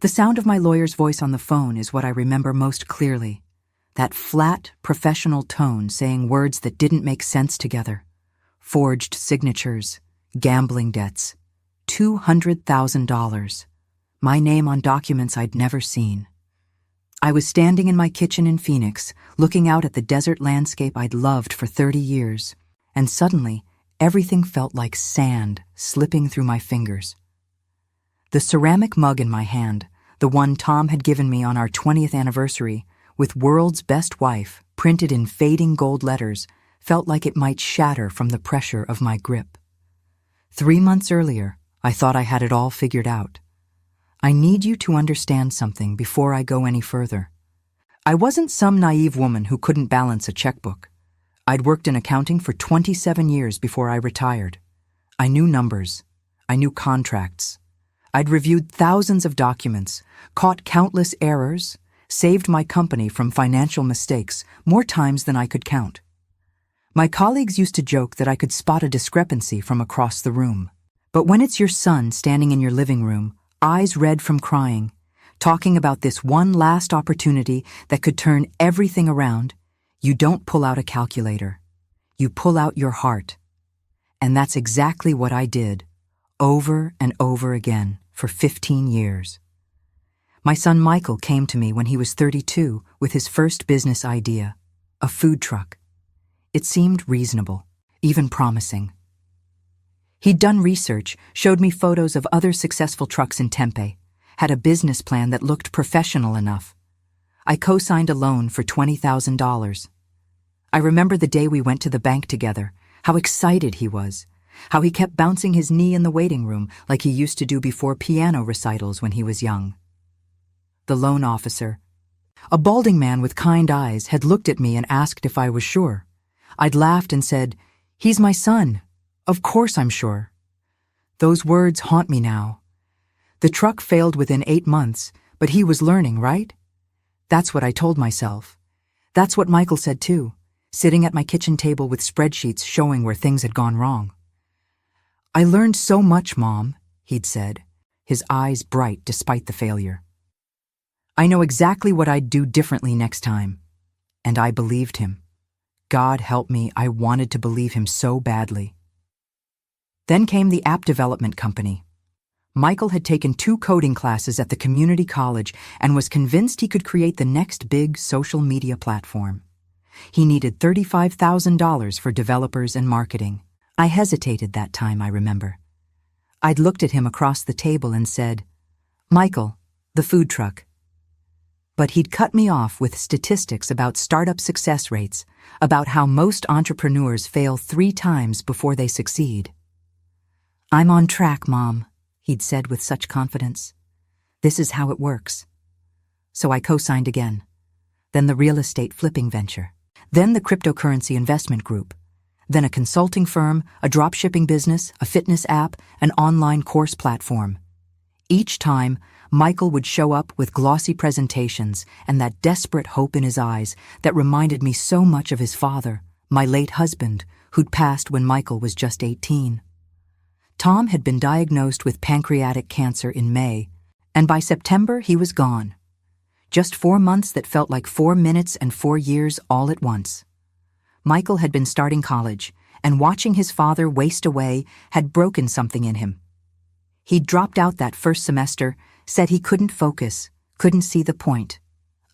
The sound of my lawyer's voice on the phone is what I remember most clearly. That flat, professional tone saying words that didn't make sense together. Forged signatures, gambling debts, $200,000. My name on documents I'd never seen. I was standing in my kitchen in Phoenix, looking out at the desert landscape I'd loved for 30 years, and suddenly, everything felt like sand slipping through my fingers. The ceramic mug in my hand, the one Tom had given me on our 20th anniversary, with "World's Best Wife" printed in fading gold letters, felt like it might shatter from the pressure of my grip. 3 months earlier, I thought I had it all figured out. I need you to understand something before I go any further. I wasn't some naive woman who couldn't balance a checkbook. I'd worked in accounting for 27 years before I retired. I knew numbers. I knew contracts. I'd reviewed thousands of documents, caught countless errors, saved my company from financial mistakes more times than I could count. My colleagues used to joke that I could spot a discrepancy from across the room. But when it's your son standing in your living room, eyes red from crying, talking about this one last opportunity that could turn everything around, you don't pull out a calculator. You pull out your heart. And that's exactly what I did, over and over again, for 15 years. My son Michael came to me when he was 32 with his first business idea, a food truck. It seemed reasonable, even promising. He'd done research, showed me photos of other successful trucks in Tempe, had a business plan that looked professional enough. I co-signed a loan for $20,000. I remember the day we went to the bank together, how excited he was, how he kept bouncing his knee in the waiting room like he used to do before piano recitals when he was young. The loan officer, a balding man with kind eyes, had looked at me and asked if I was sure. I'd laughed and said, "He's my son. Of course I'm sure." Those words haunt me now. The truck failed within 8 months, but he was learning, right? That's what I told myself. That's what Michael said too, sitting at my kitchen table with spreadsheets showing where things had gone wrong. "I learned so much, Mom," he'd said, his eyes bright despite the failure. I know exactly what I'd do differently next time. And I believed him. God help me, I wanted to believe him so badly. Then came the app development company. Michael had taken 2 coding classes at the community college and was convinced he could create the next big social media platform. He needed $35,000 for developers and marketing. I hesitated that time, I remember. I'd looked at him across the table and said, "Michael, the food truck." But he'd cut me off with statistics about startup success rates, about how most entrepreneurs fail 3 times before they succeed. "I'm on track, Mom," he'd said with such confidence. "This is how it works." So I co-signed again. Then the real estate flipping venture. Then the cryptocurrency investment group. Then a consulting firm, a dropshipping business, a fitness app, an online course platform. Each time, Michael would show up with glossy presentations and that desperate hope in his eyes that reminded me so much of his father, my late husband, who'd passed when Michael was just 18. Tom had been diagnosed with pancreatic cancer in May, and by September he was gone. Just 4 months that felt like 4 minutes and 4 years all at once. Michael had been starting college, and watching his father waste away had broken something in him. He'd dropped out that first semester, said he couldn't focus, couldn't see the point.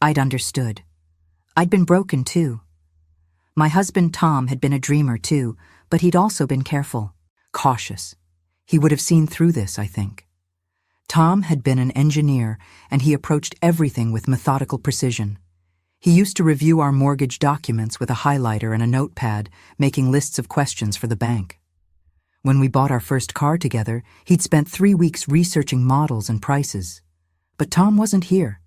I'd understood. I'd been broken too. My husband Tom had been a dreamer too, but he'd also been careful, cautious. He would have seen through this, I think. Tom had been an engineer, and he approached everything with methodical precision. He used to review our mortgage documents with a highlighter and a notepad, making lists of questions for the bank. When we bought our first car together, he'd spent 3 weeks researching models and prices. But Tom wasn't here,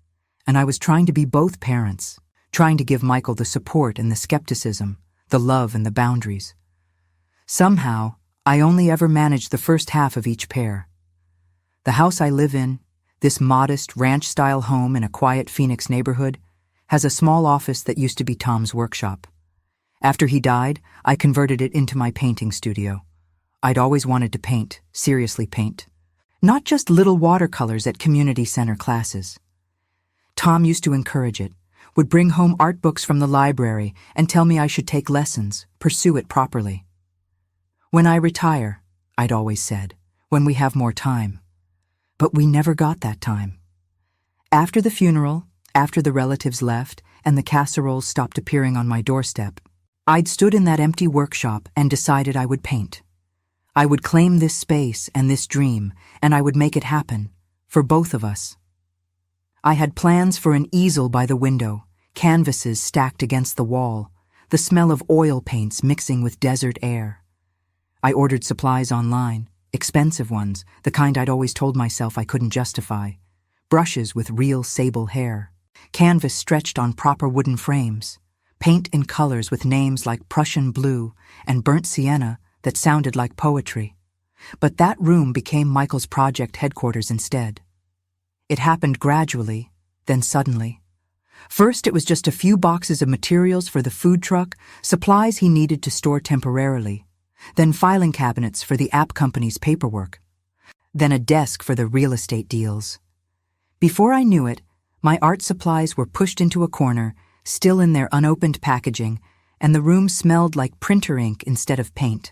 and I was trying to be both parents, trying to give Michael the support and the skepticism, the love and the boundaries. Somehow, I only ever managed the first half of each pair. The house I live in, this modest ranch-style home in a quiet Phoenix neighborhood, has a small office that used to be Tom's workshop. After he died, I converted it into my painting studio. I'd always wanted to paint, seriously paint. Not just little watercolors at community center classes. Tom used to encourage it, would bring home art books from the library and tell me I should take lessons, pursue it properly. When I retire, I'd always said, when we have more time. But we never got that time. After the funeral, after the relatives left, and the casseroles stopped appearing on my doorstep, I'd stood in that empty workshop and decided I would paint. I would claim this space and this dream, and I would make it happen, for both of us. I had plans for an easel by the window, canvases stacked against the wall, the smell of oil paints mixing with desert air. I ordered supplies online, expensive ones, the kind I'd always told myself I couldn't justify, brushes with real sable hair, canvas stretched on proper wooden frames, paint in colors with names like Prussian blue and burnt sienna that sounded like poetry. But that room became Michael's project headquarters instead. It happened gradually, then suddenly. First, it was just a few boxes of materials for the food truck, supplies he needed to store temporarily, then filing cabinets for the app company's paperwork, then a desk for the real estate deals. Before I knew it, my art supplies were pushed into a corner, still in their unopened packaging, and the room smelled like printer ink instead of paint.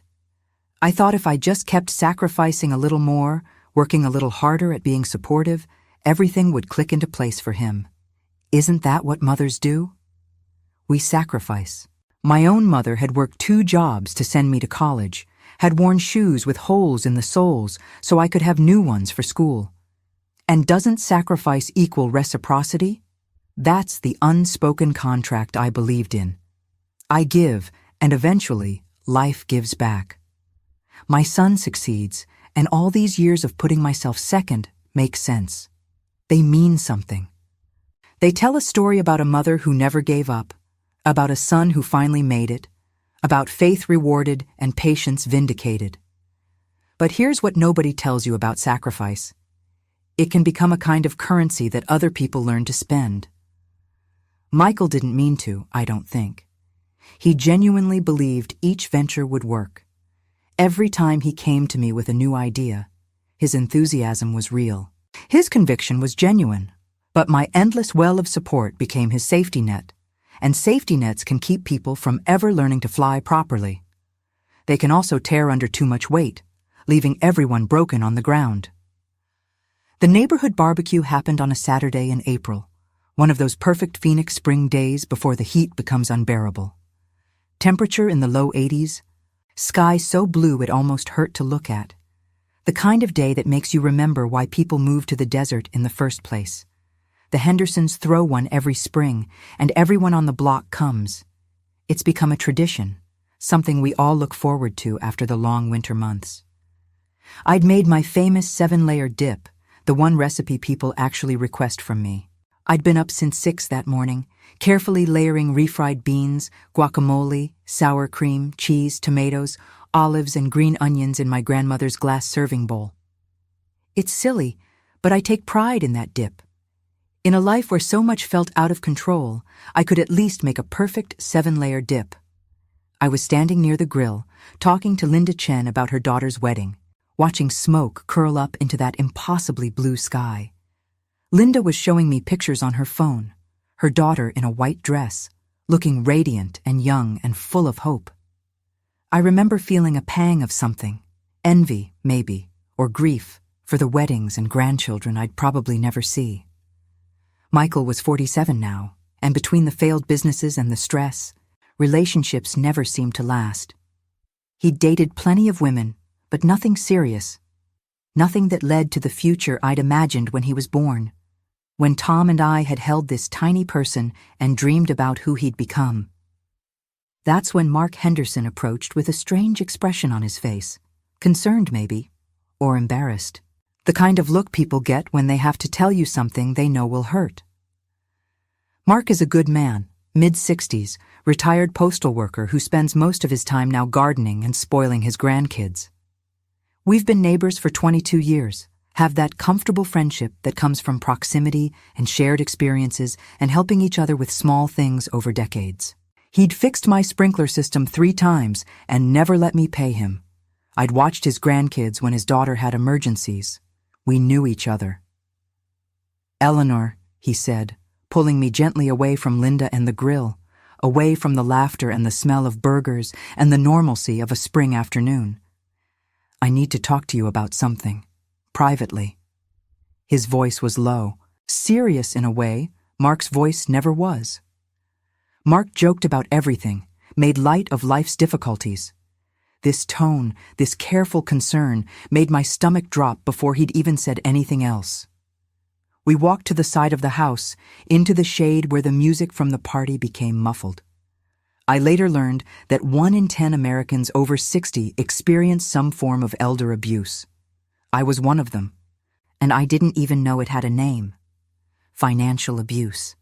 I thought if I just kept sacrificing a little more, working a little harder at being supportive, everything would click into place for him. Isn't that what mothers do? We sacrifice. My own mother had worked 2 jobs to send me to college, had worn shoes with holes in the soles so I could have new ones for school. And doesn't sacrifice equal reciprocity? That's the unspoken contract I believed in. I give, and eventually, life gives back. My son succeeds, and all these years of putting myself second make sense. They mean something. They tell a story about a mother who never gave up, about a son who finally made it, about faith rewarded and patience vindicated. But here's what nobody tells you about sacrifice. It can become a kind of currency that other people learn to spend. Michael didn't mean to, I don't think. He genuinely believed each venture would work. Every time he came to me with a new idea, his enthusiasm was real. His conviction was genuine, but my endless well of support became his safety net, and safety nets can keep people from ever learning to fly properly. They can also tear under too much weight, leaving everyone broken on the ground. The neighborhood barbecue happened on a Saturday in April, one of those perfect Phoenix spring days before the heat becomes unbearable. Temperature in the low 80s, sky so blue it almost hurt to look at. The kind of day that makes you remember why people moved to the desert in the first place. The Hendersons throw one every spring, and everyone on the block comes. It's become a tradition, something we all look forward to after the long winter months. I'd made my famous 7-layer dip, the one recipe people actually request from me. I'd been up since 6 that morning, carefully layering refried beans, guacamole, sour cream, cheese, tomatoes, olives, and green onions in my grandmother's glass serving bowl. It's silly, but I take pride in that dip. In a life where so much felt out of control, I could at least make a perfect 7-layer dip. I was standing near the grill, talking to Linda Chen about her daughter's wedding, watching smoke curl up into that impossibly blue sky. Linda was showing me pictures on her phone, her daughter in a white dress, looking radiant and young and full of hope. I remember feeling a pang of something, envy, maybe, or grief, for the weddings and grandchildren I'd probably never see. Michael was 47 now, and between the failed businesses and the stress, relationships never seemed to last. He'd dated plenty of women, but nothing serious. Nothing that led to the future I'd imagined when he was born, when Tom and I had held this tiny person and dreamed about who he'd become. That's when Mark Henderson approached with a strange expression on his face, concerned maybe, or embarrassed. The kind of look people get when they have to tell you something they know will hurt. Mark is a good man, mid-60s, retired postal worker who spends most of his time now gardening and spoiling his grandkids. We've been neighbors for 22 years, have that comfortable friendship that comes from proximity and shared experiences and helping each other with small things over decades. He'd fixed my sprinkler system 3 times and never let me pay him. I'd watched his grandkids when his daughter had emergencies. We knew each other. "Eleanor," he said, pulling me gently away from Linda and the grill, away from the laughter and the smell of burgers and the normalcy of a spring afternoon. "I need to talk to you about something, privately." His voice was low, serious in a way Mark's voice never was. Mark joked about everything, made light of life's difficulties. This tone, this careful concern, made my stomach drop before he'd even said anything else. We walked to the side of the house, into the shade where the music from the party became muffled. I later learned that 1 in 10 Americans over 60 experience some form of elder abuse. I was one of them, and I didn't even know it had a name: financial abuse.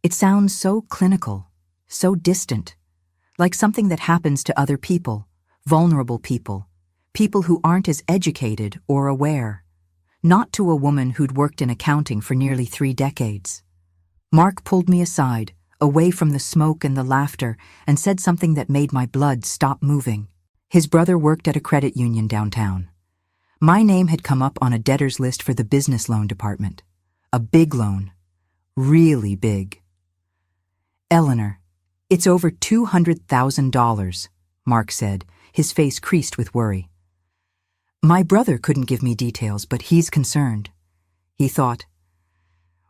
It sounds so clinical, so distant, like something that happens to other people, vulnerable people, people who aren't as educated or aware, not to a woman who'd worked in accounting for nearly 3 decades. Mark pulled me aside, away from the smoke and the laughter, and said something that made my blood stop moving. His brother worked at a credit union downtown. My name had come up on a debtor's list for the business loan department. A big loan. Really big. "Eleanor, it's over $200,000, Mark said, his face creased with worry. My brother couldn't give me details, but he's concerned. He thought,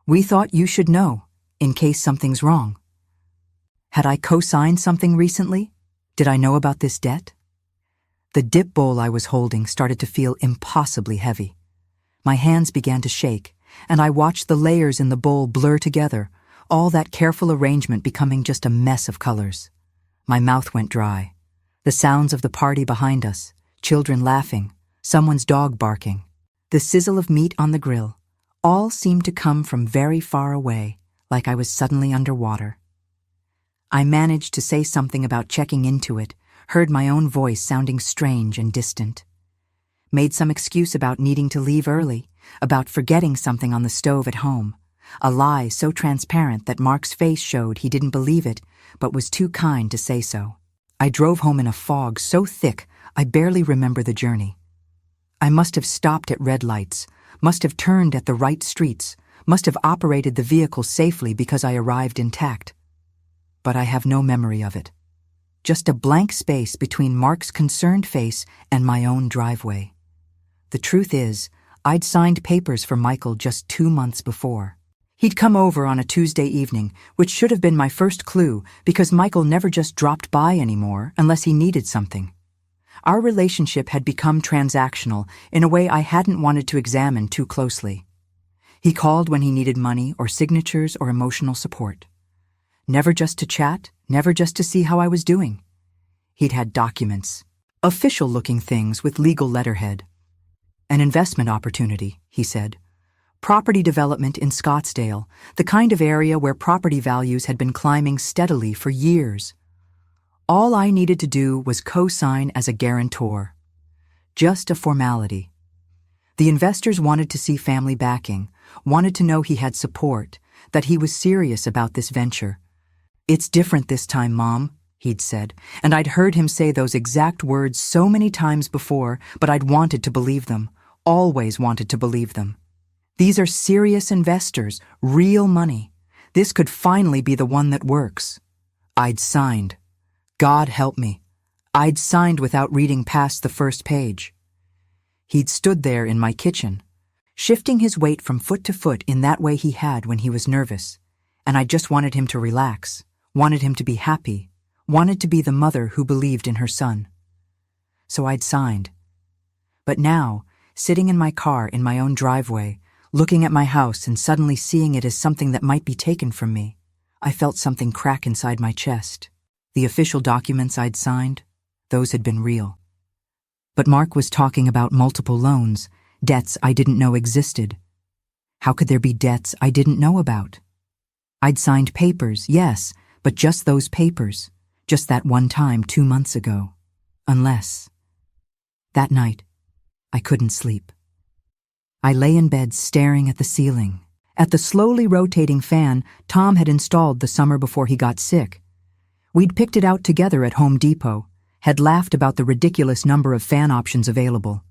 "We thought you should know, in case something's wrong." Had I co-signed something recently? Did I know about this debt? The dip bowl I was holding started to feel impossibly heavy. My hands began to shake, and I watched the layers in the bowl blur together, all that careful arrangement becoming just a mess of colors. My mouth went dry. The sounds of the party behind us, children laughing, someone's dog barking, the sizzle of meat on the grill, all seemed to come from very far away, like I was suddenly underwater. I managed to say something about checking into it, heard my own voice sounding strange and distant. Made some excuse about needing to leave early, about forgetting something on the stove at home, a lie so transparent that Mark's face showed he didn't believe it, but was too kind to say so. I drove home in a fog so thick I barely remember the journey. I must have stopped at red lights, must have turned at the right streets, must have operated the vehicle safely because I arrived intact. But I have no memory of it. Just a blank space between Mark's concerned face and my own driveway. The truth is, I'd signed papers for Michael just 2 months before. He'd come over on a Tuesday evening, which should have been my first clue because Michael never just dropped by anymore unless he needed something. Our relationship had become transactional in a way I hadn't wanted to examine too closely. He called when he needed money or signatures or emotional support. Never just to chat, never just to see how I was doing. He'd had documents, official-looking things with legal letterhead. An investment opportunity, he said. Property development in Scottsdale, the kind of area where property values had been climbing steadily for years. All I needed to do was co-sign as a guarantor. Just a formality. The investors wanted to see family backing, wanted to know he had support, that he was serious about this venture. "It's different this time, Mom," he'd said, and I'd heard him say those exact words so many times before, but I'd wanted to believe them, always wanted to believe them. These are serious investors, real money. This could finally be the one that works. I'd signed. God help me. I'd signed without reading past the first page. He'd stood there in my kitchen, shifting his weight from foot to foot in that way he had when he was nervous, and I just wanted him to relax, wanted him to be happy, wanted to be the mother who believed in her son. So I'd signed. But now, sitting in my car in my own driveway, looking at my house and suddenly seeing it as something that might be taken from me, I felt something crack inside my chest. The official documents I'd signed, those had been real. But Mark was talking about multiple loans, debts I didn't know existed. How could there be debts I didn't know about? I'd signed papers, yes, but just those papers, just that one time 2 months ago. Unless. That night, I couldn't sleep. I lay in bed staring at the ceiling, at the slowly rotating fan Tom had installed the summer before he got sick. We'd picked it out together at Home Depot, had laughed about the ridiculous number of fan options available.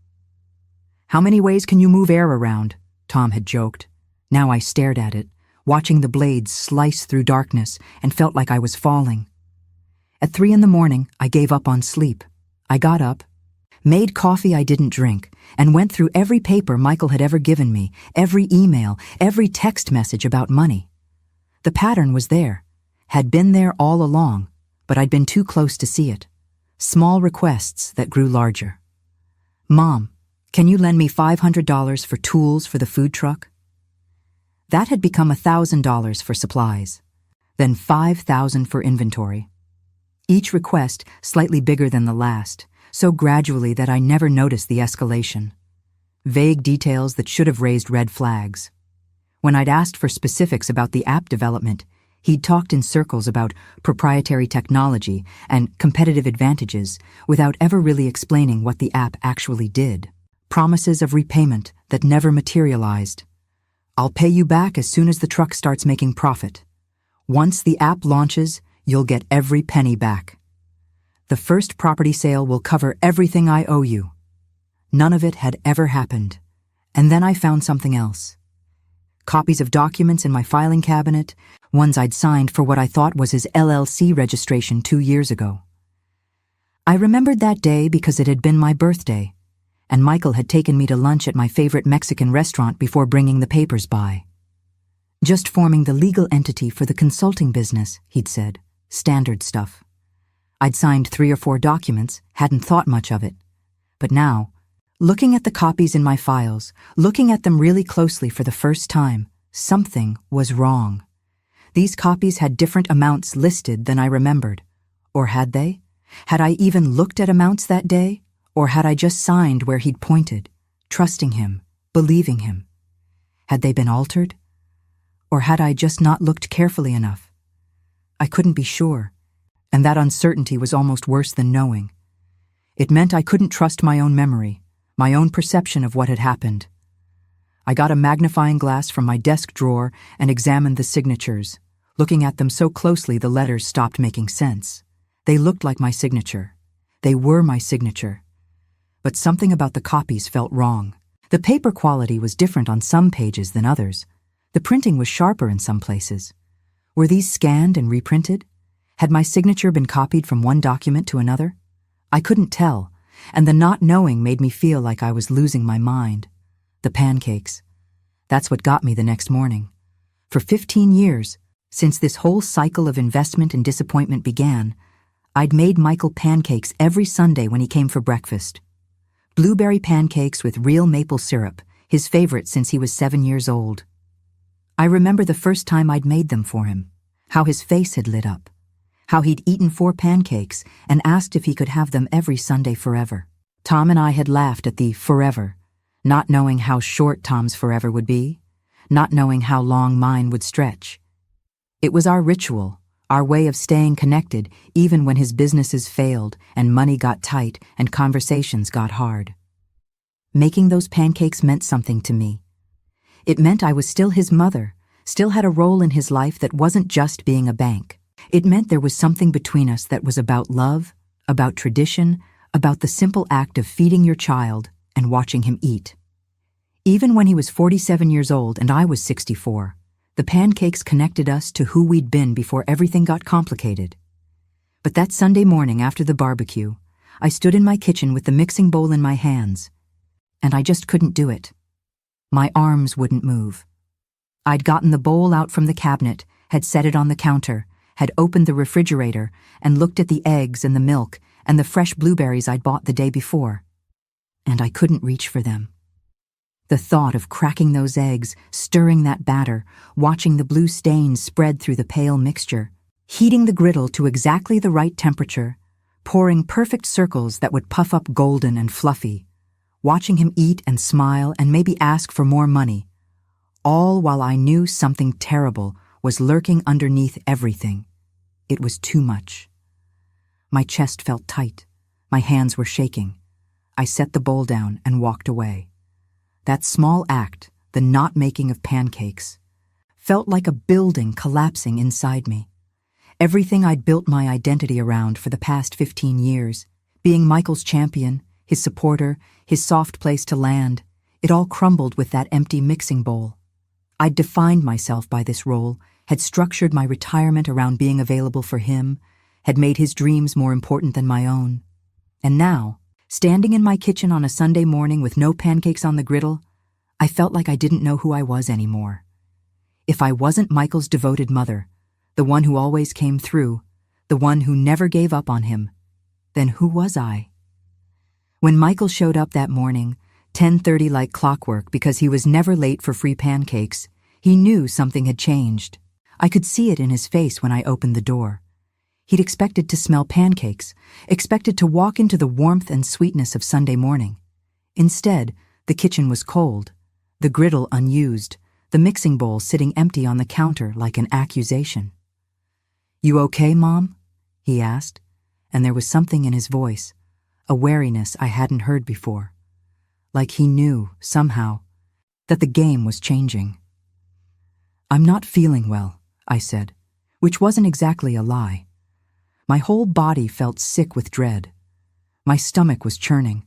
"How many ways can you move air around?" Tom had joked. Now I stared at it, watching the blades slice through darkness, and felt like I was falling. At 3 a.m, I gave up on sleep. I got up, made coffee I didn't drink, and went through every paper Michael had ever given me, every email, every text message about money. The pattern was there, had been there all along, but I'd been too close to see it. Small requests that grew larger. "Mom, can you lend me $500 for tools for the food truck?" That had become $1,000 for supplies, then $5,000 for inventory. Each request slightly bigger than the last, so gradually that I never noticed the escalation. Vague details that should have raised red flags. When I'd asked for specifics about the app development, he'd talked in circles about proprietary technology and competitive advantages without ever really explaining what the app actually did. Promises of repayment that never materialized. "I'll pay you back as soon as the truck starts making profit. Once the app launches, you'll get every penny back. The first property sale will cover everything I owe you." None of it had ever happened. And then I found something else. Copies of documents in my filing cabinet, ones I'd signed for what I thought was his LLC registration 2 years ago. I remembered that day because it had been my birthday, and Michael had taken me to lunch at my favorite Mexican restaurant before bringing the papers by. "Just forming the legal entity for the consulting business," he'd said. Standard stuff. I'd signed 3 or 4 documents, hadn't thought much of it. But now, looking at the copies in my files, looking at them really closely for the first time, something was wrong. These copies had different amounts listed than I remembered. Or had they? Had I even looked at amounts that day? Or had I just signed where he'd pointed, trusting him, believing him? Had they been altered? Or had I just not looked carefully enough? I couldn't be sure, and that uncertainty was almost worse than knowing. It meant I couldn't trust my own memory, my own perception of what had happened. I got a magnifying glass from my desk drawer and examined the signatures. Looking at them so closely, the letters stopped making sense. They looked like my signature. They were my signature. But something about the copies felt wrong. The paper quality was different on some pages than others. The printing was sharper in some places. Were these scanned and reprinted? Had my signature been copied from one document to another? I couldn't tell, and the not knowing made me feel like I was losing my mind. The pancakes. That's what got me the next morning. For 15 years, since this whole cycle of investment and disappointment began, I'd made Michael pancakes every Sunday when he came for breakfast. Blueberry pancakes with real maple syrup, his favorite since he was 7 years old. I remember the first time I'd made them for him, how his face had lit up, how he'd eaten 4 pancakes and asked if he could have them every Sunday forever. Tom and I had laughed at the forever, not knowing how short Tom's forever would be, not knowing how long mine would stretch. It was our ritual, our way of staying connected even when his businesses failed and money got tight and conversations got hard. Making those pancakes meant something to me. It meant I was still his mother, still had a role in his life that wasn't just being a bank. It meant there was something between us that was about love, about tradition, about the simple act of feeding your child and watching him eat. Even when he was 47 years old and I was 64, the pancakes connected us to who we'd been before everything got complicated. But that Sunday morning after the barbecue, I stood in my kitchen with the mixing bowl in my hands, and I just couldn't do it. My arms wouldn't move. I'd gotten the bowl out from the cabinet, had set it on the counter, had opened the refrigerator and looked at the eggs and the milk and the fresh blueberries I'd bought the day before. And I couldn't reach for them. The thought of cracking those eggs, stirring that batter, watching the blue stains spread through the pale mixture, heating the griddle to exactly the right temperature, pouring perfect circles that would puff up golden and fluffy, watching him eat and smile and maybe ask for more money, all while I knew something terrible was lurking underneath everything. It was too much. My chest felt tight. My hands were shaking. I set the bowl down and walked away. That small act, the not making of pancakes, felt like a building collapsing inside me. Everything I'd built my identity around for the past 15 years, being Michael's champion, his supporter, his soft place to land, It all crumbled with that empty mixing bowl. I'd defined myself by this role, had structured my retirement around being available for him, had made his dreams more important than my own. And now, standing in my kitchen on a Sunday morning with no pancakes on the griddle, I felt like I didn't know who I was anymore. If I wasn't Michael's devoted mother, the one who always came through, the one who never gave up on him, then who was I? When Michael showed up that morning, 10:30 like clockwork because he was never late for free pancakes, he knew something had changed. I could see it in his face when I opened the door. He'd expected to smell pancakes, expected to walk into the warmth and sweetness of Sunday morning. Instead, the kitchen was cold, the griddle unused, the mixing bowl sitting empty on the counter like an accusation. "You okay, Mom?" he asked, and there was something in his voice, a wariness I hadn't heard before. Like he knew, somehow, that the game was changing. "I'm not feeling well," I said, which wasn't exactly a lie. My whole body felt sick with dread. My stomach was churning.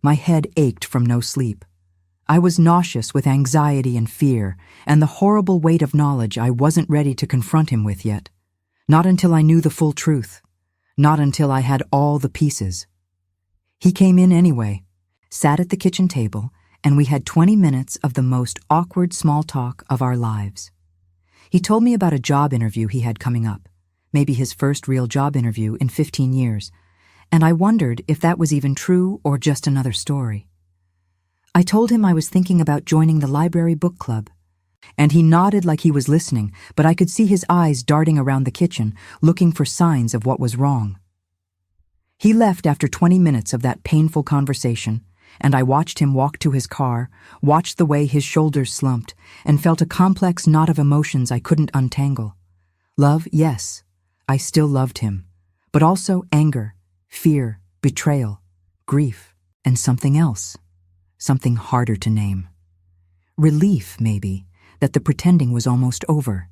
My head ached from no sleep. I was nauseous with anxiety and fear, and the horrible weight of knowledge I wasn't ready to confront him with yet. Not until I knew the full truth. Not until I had all the pieces. He came in anyway, sat at the kitchen table, and we had 20 minutes of the most awkward small talk of our lives. He told me about a job interview he had coming up, maybe his first real job interview in 15 years, and I wondered if that was even true or just another story. I told him I was thinking about joining the library book club, and he nodded like he was listening, but I could see his eyes darting around the kitchen, looking for signs of what was wrong. He left after 20 minutes of that painful conversation, and I watched him walk to his car, watched the way his shoulders slumped, and felt a complex knot of emotions I couldn't untangle. Love, yes, I still loved him, but also anger, fear, betrayal, grief, and something else. Something harder to name. Relief, maybe, that the pretending was almost over.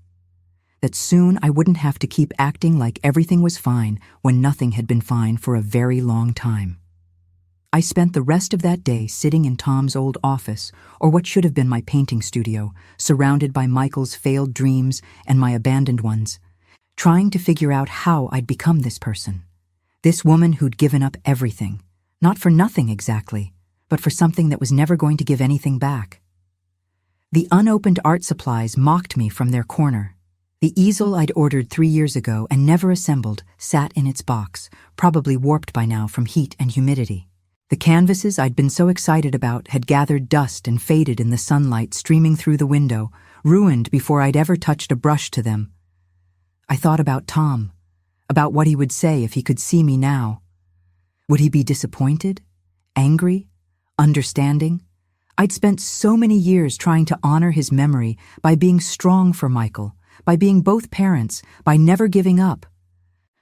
That soon I wouldn't have to keep acting like everything was fine when nothing had been fine for a very long time. I spent the rest of that day sitting in Tom's old office, or what should have been my painting studio, surrounded by Michael's failed dreams and my abandoned ones, trying to figure out how I'd become this person. This woman who'd given up everything, not for nothing exactly, but for something that was never going to give anything back. The unopened art supplies mocked me from their corner. The easel I'd ordered 3 years ago and never assembled sat in its box, probably warped by now from heat and humidity. The canvases I'd been so excited about had gathered dust and faded in the sunlight streaming through the window, ruined before I'd ever touched a brush to them. I thought about Tom, about what he would say if he could see me now. Would he be disappointed? Angry? Understanding? I'd spent so many years trying to honor his memory by being strong for Michael, by being both parents, by never giving up.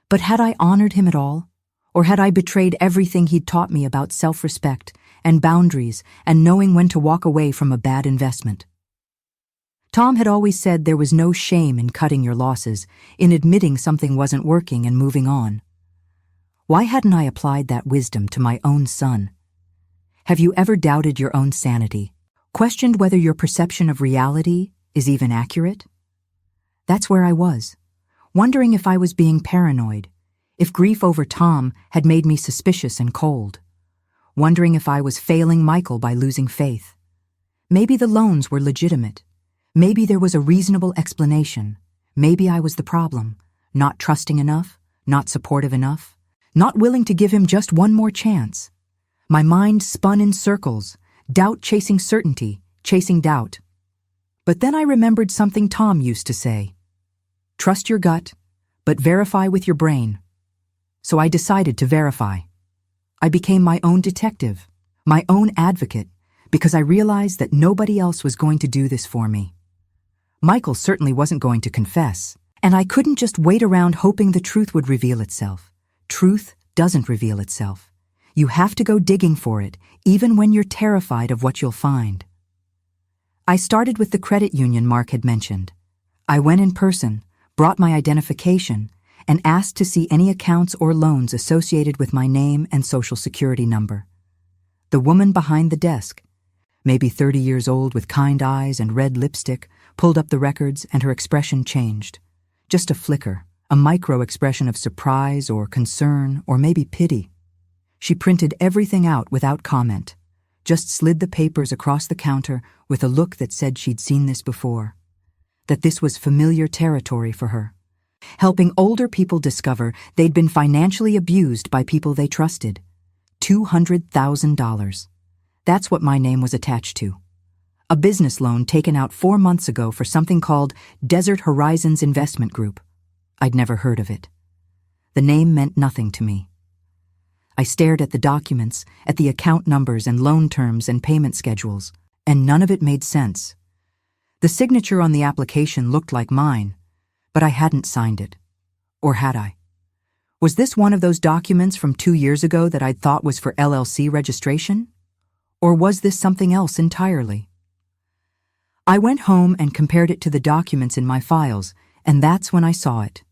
But had I honored him at all? Or had I betrayed everything he'd taught me about self-respect and boundaries and knowing when to walk away from a bad investment? Tom had always said there was no shame in cutting your losses, in admitting something wasn't working and moving on. Why hadn't I applied that wisdom to my own son? Have you ever doubted your own sanity, questioned whether your perception of reality is even accurate? That's where I was, wondering if I was being paranoid, if grief over Tom had made me suspicious and cold, wondering if I was failing Michael by losing faith. Maybe the loans were legitimate. Maybe there was a reasonable explanation. Maybe I was the problem, not trusting enough, not supportive enough, not willing to give him just one more chance. My mind spun in circles, doubt chasing certainty, chasing doubt. But then I remembered something Tom used to say. Trust your gut, but verify with your brain. So I decided to verify. I became my own detective, my own advocate, because I realized that nobody else was going to do this for me. Michael certainly wasn't going to confess, and I couldn't just wait around hoping the truth would reveal itself. Truth doesn't reveal itself. You have to go digging for it, even when you're terrified of what you'll find. I started with the credit union Mark had mentioned. I went in person, brought my identification, and asked to see any accounts or loans associated with my name and social security number. The woman behind the desk, maybe 30 years old with kind eyes and red lipstick, pulled up the records and her expression changed. Just a flicker, a micro-expression of surprise or concern or maybe pity. She printed everything out without comment, just slid the papers across the counter with a look that said she'd seen this before, that this was familiar territory for her, helping older people discover they'd been financially abused by people they trusted. $200,000. That's what my name was attached to. A business loan taken out 4 months ago for something called Desert Horizons Investment Group. I'd never heard of it. The name meant nothing to me. I stared at the documents, at the account numbers and loan terms and payment schedules, and none of it made sense. The signature on the application looked like mine, but I hadn't signed it. Or had I? Was this one of those documents from 2 years ago that I'd thought was for LLC registration? Or was this something else entirely? I went home and compared it to the documents in my files, and that's when I saw it.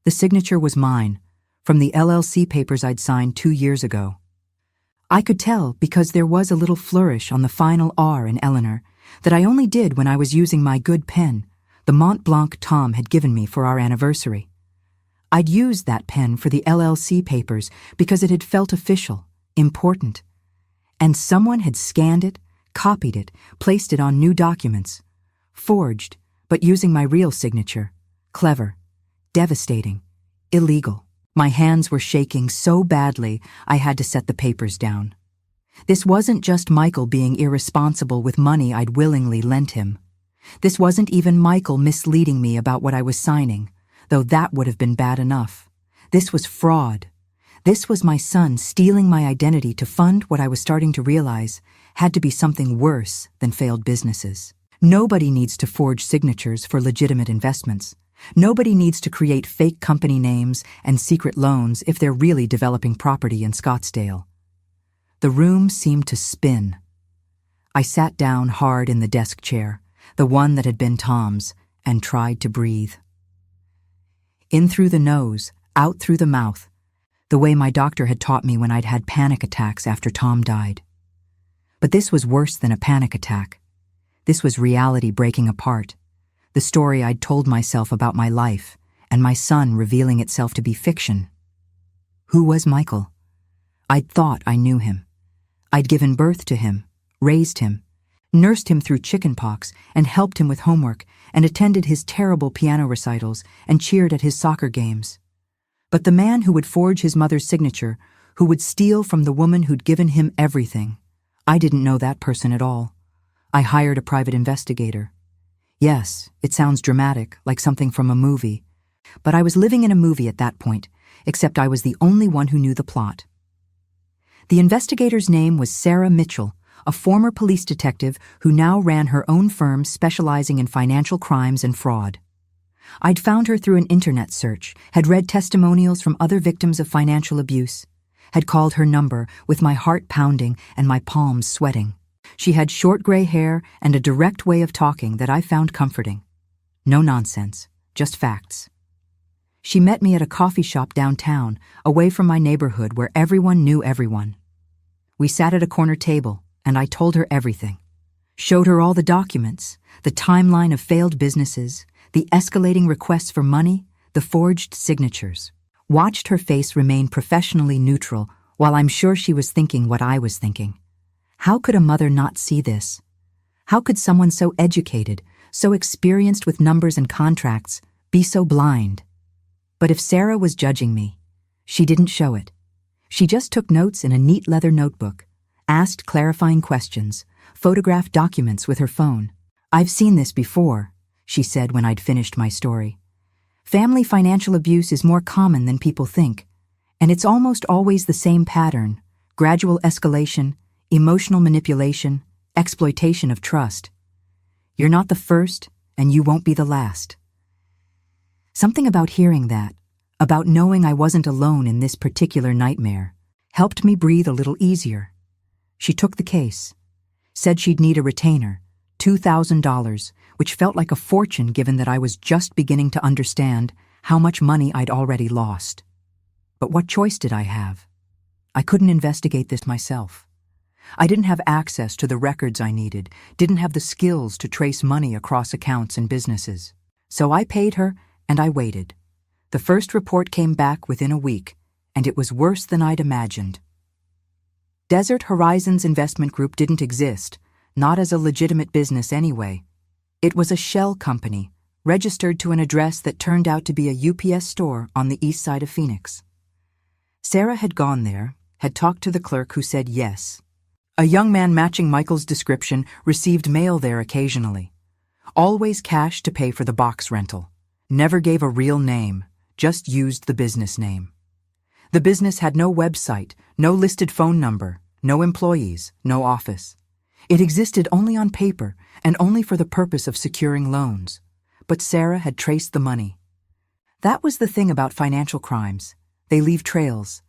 The signature was mine, from the LLC papers I'd signed 2 years ago. I could tell because there was a little flourish on the final R in Eleanor that I only did when I was using my good pen, the Mont Blanc Tom had given me for our anniversary. I'd used that pen for the LLC papers because it had felt official, important. And someone had scanned it, copied it, placed it on new documents. Forged, but using my real signature. Clever, devastating, illegal. My hands were shaking so badly I had to set the papers down. This wasn't just Michael being irresponsible with money I'd willingly lent him. This wasn't even Michael misleading me about what I was signing, though that would have been bad enough. This was fraud. This was my son stealing my identity to fund what I was starting to realize had to be something worse than failed businesses. Nobody needs to forge signatures for legitimate investments. Nobody needs to create fake company names and secret loans if they're really developing property in Scottsdale. The room seemed to spin. I sat down hard in the desk chair, the one that had been Tom's, and tried to breathe. In through the nose, out through the mouth, the way my doctor had taught me when I'd had panic attacks after Tom died. But this was worse than a panic attack. This was reality breaking apart. The story I'd told myself about my life, and my son revealing itself to be fiction. Who was Michael? I'd thought I knew him. I'd given birth to him, raised him, nursed him through chickenpox, and helped him with homework, and attended his terrible piano recitals, and cheered at his soccer games. But the man who would forge his mother's signature, who would steal from the woman who'd given him everything, I didn't know that person at all. I hired a private investigator. Yes, it sounds dramatic, like something from a movie. But I was living in a movie at that point, except I was the only one who knew the plot. The investigator's name was Sarah Mitchell, a former police detective who now ran her own firm specializing in financial crimes and fraud. I'd found her through an internet search, had read testimonials from other victims of financial abuse, had called her number with my heart pounding and my palms sweating. She had short gray hair and a direct way of talking that I found comforting. No nonsense, just facts. She met me at a coffee shop downtown, away from my neighborhood where everyone knew everyone. We sat at a corner table, and I told her everything. Showed her all the documents, the timeline of failed businesses, the escalating requests for money, the forged signatures. Watched her face remain professionally neutral while I'm sure she was thinking what I was thinking. How could a mother not see this? How could someone so educated, so experienced with numbers and contracts, be so blind? But if Sarah was judging me, she didn't show it. She just took notes in a neat leather notebook, asked clarifying questions, photographed documents with her phone. "I've seen this before," she said when I'd finished my story. "Family financial abuse is more common than people think, and it's almost always the same pattern: gradual escalation, emotional manipulation, exploitation of trust. You're not the first, and you won't be the last." Something about hearing that, about knowing I wasn't alone in this particular nightmare, helped me breathe a little easier. She took the case, said she'd need a retainer, $2,000, which felt like a fortune given that I was just beginning to understand how much money I'd already lost. But what choice did I have? I couldn't investigate this myself. I didn't have access to the records I needed, didn't have the skills to trace money across accounts and businesses. So I paid her, and I waited. The first report came back within a week, and it was worse than I'd imagined. Desert Horizons Investment Group didn't exist, not as a legitimate business anyway. It was a shell company, registered to an address that turned out to be a UPS store on the east side of Phoenix. Sarah had gone there, had talked to the clerk who said yes. A young man matching Michael's description received mail there occasionally. Always cash to pay for the box rental. Never gave a real name, just used the business name. The business had no website, no listed phone number, no employees, no office. It existed only on paper and only for the purpose of securing loans. But Sarah had traced the money. That was the thing about financial crimes. They leave trails.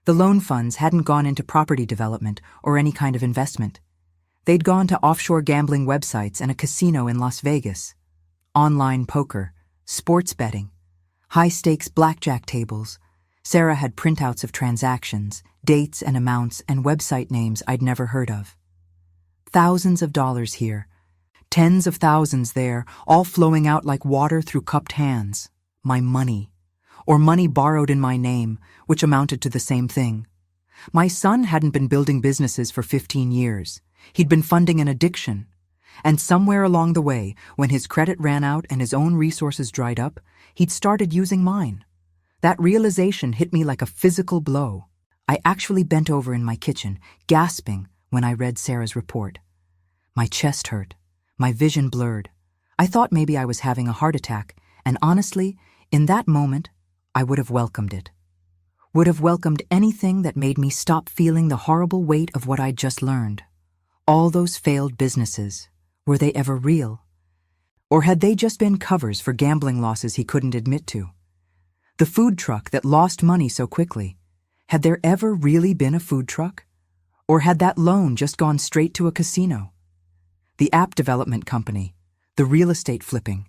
The loan funds hadn't gone into property development or any kind of investment. They'd gone to offshore gambling websites and a casino in Las Vegas. Online poker, sports betting, high-stakes blackjack tables. Sarah had printouts of transactions, dates and amounts and website names I'd never heard of. Thousands of dollars here, tens of thousands there, all flowing out like water through cupped hands. My money. Or money borrowed in my name, which amounted to the same thing. My son hadn't been building businesses for 15 years. He'd been funding an addiction. And somewhere along the way, when his credit ran out and his own resources dried up, he'd started using mine. That realization hit me like a physical blow. I actually bent over in my kitchen, gasping when I read Sarah's report. My chest hurt. My vision blurred. I thought maybe I was having a heart attack, and honestly, in that moment, I would have welcomed it. Would have welcomed anything that made me stop feeling the horrible weight of what I'd just learned. All those failed businesses, were they ever real? Or had they just been covers for gambling losses he couldn't admit to? The food truck that lost money so quickly, had there ever really been a food truck? Or had that loan just gone straight to a casino? The app development company, the real estate flipping,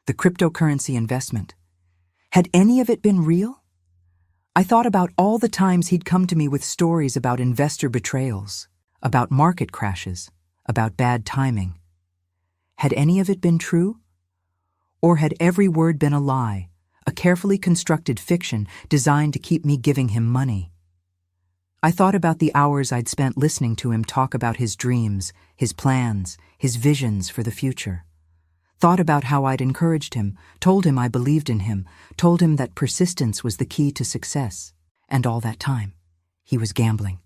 the cryptocurrency investment. Had any of it been real? I thought about all the times he'd come to me with stories about investor betrayals, about market crashes, about bad timing. Had any of it been true? Or had every word been a lie, a carefully constructed fiction designed to keep me giving him money? I thought about the hours I'd spent listening to him talk about his dreams, his plans, his visions for the future. Thought about how I'd encouraged him, told him I believed in him, told him that persistence was the key to success. And all that time, he was gambling.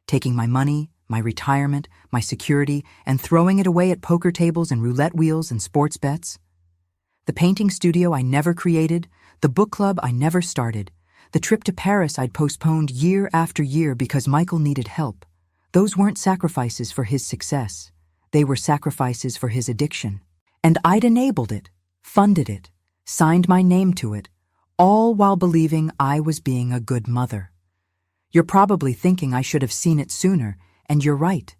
Taking my money, my retirement, my security, and throwing it away at poker tables and roulette wheels and sports bets. The painting studio I never created, the book club I never started, the trip to Paris I'd postponed year after year because Michael needed help. Those weren't sacrifices for his success. They were sacrifices for his addiction. And I'd enabled it, funded it, signed my name to it, all while believing I was being a good mother. You're probably thinking I should have seen it sooner, and you're right.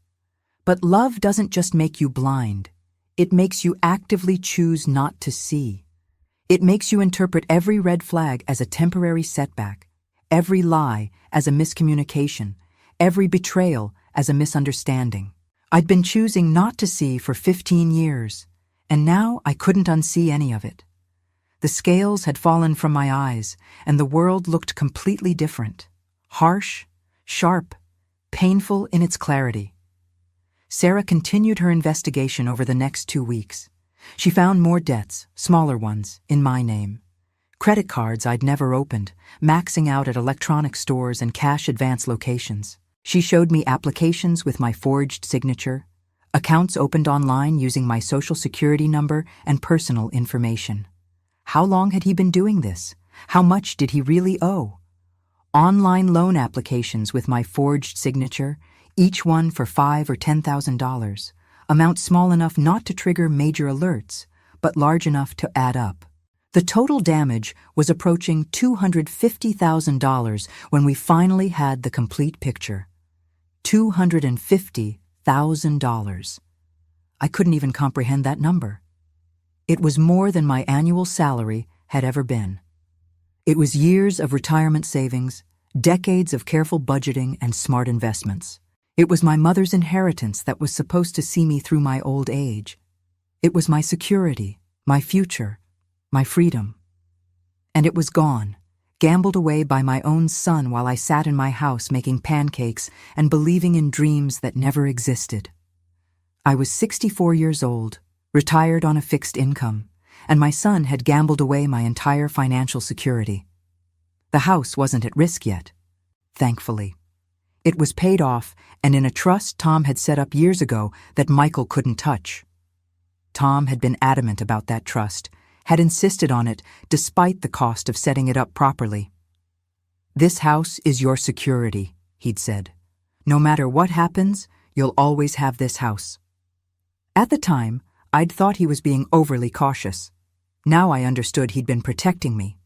But love doesn't just make you blind. It makes you actively choose not to see. It makes you interpret every red flag as a temporary setback, every lie as a miscommunication, every betrayal as a misunderstanding. I'd been choosing not to see for 15 years, and now I couldn't unsee any of it. The scales had fallen from my eyes, and the world looked completely different. Harsh, sharp, painful in its clarity. Sarah continued her investigation over the next 2 weeks. She found more debts, smaller ones, in my name. Credit cards I'd never opened, maxing out at electronic stores and cash advance locations. She showed me applications with my forged signature, accounts opened online using my social security number and personal information. How long had he been doing this? How much did he really owe? Online loan applications with my forged signature, each one for $5,000 or $10,000, amount small enough not to trigger major alerts, but large enough to add up. The total damage was approaching $250,000 when we finally had the complete picture. $250,000. I couldn't even comprehend that number. It was more than my annual salary had ever been. It was years of retirement savings, decades of careful budgeting and smart investments. It was my mother's inheritance that was supposed to see me through my old age. It was my security, my future, my freedom. And it was gone, gambled away by my own son while I sat in my house making pancakes and believing in dreams that never existed. I was 64 years old, retired on a fixed income, and my son had gambled away my entire financial security. The house wasn't at risk yet, thankfully. It was paid off and in a trust Tom had set up years ago that Michael couldn't touch. Tom had been adamant about that trust, had insisted on it despite the cost of setting it up properly. "This house is your security," he'd said. "No matter what happens, you'll always have this house." At the time, I'd thought he was being overly cautious. Now I understood he'd been protecting me.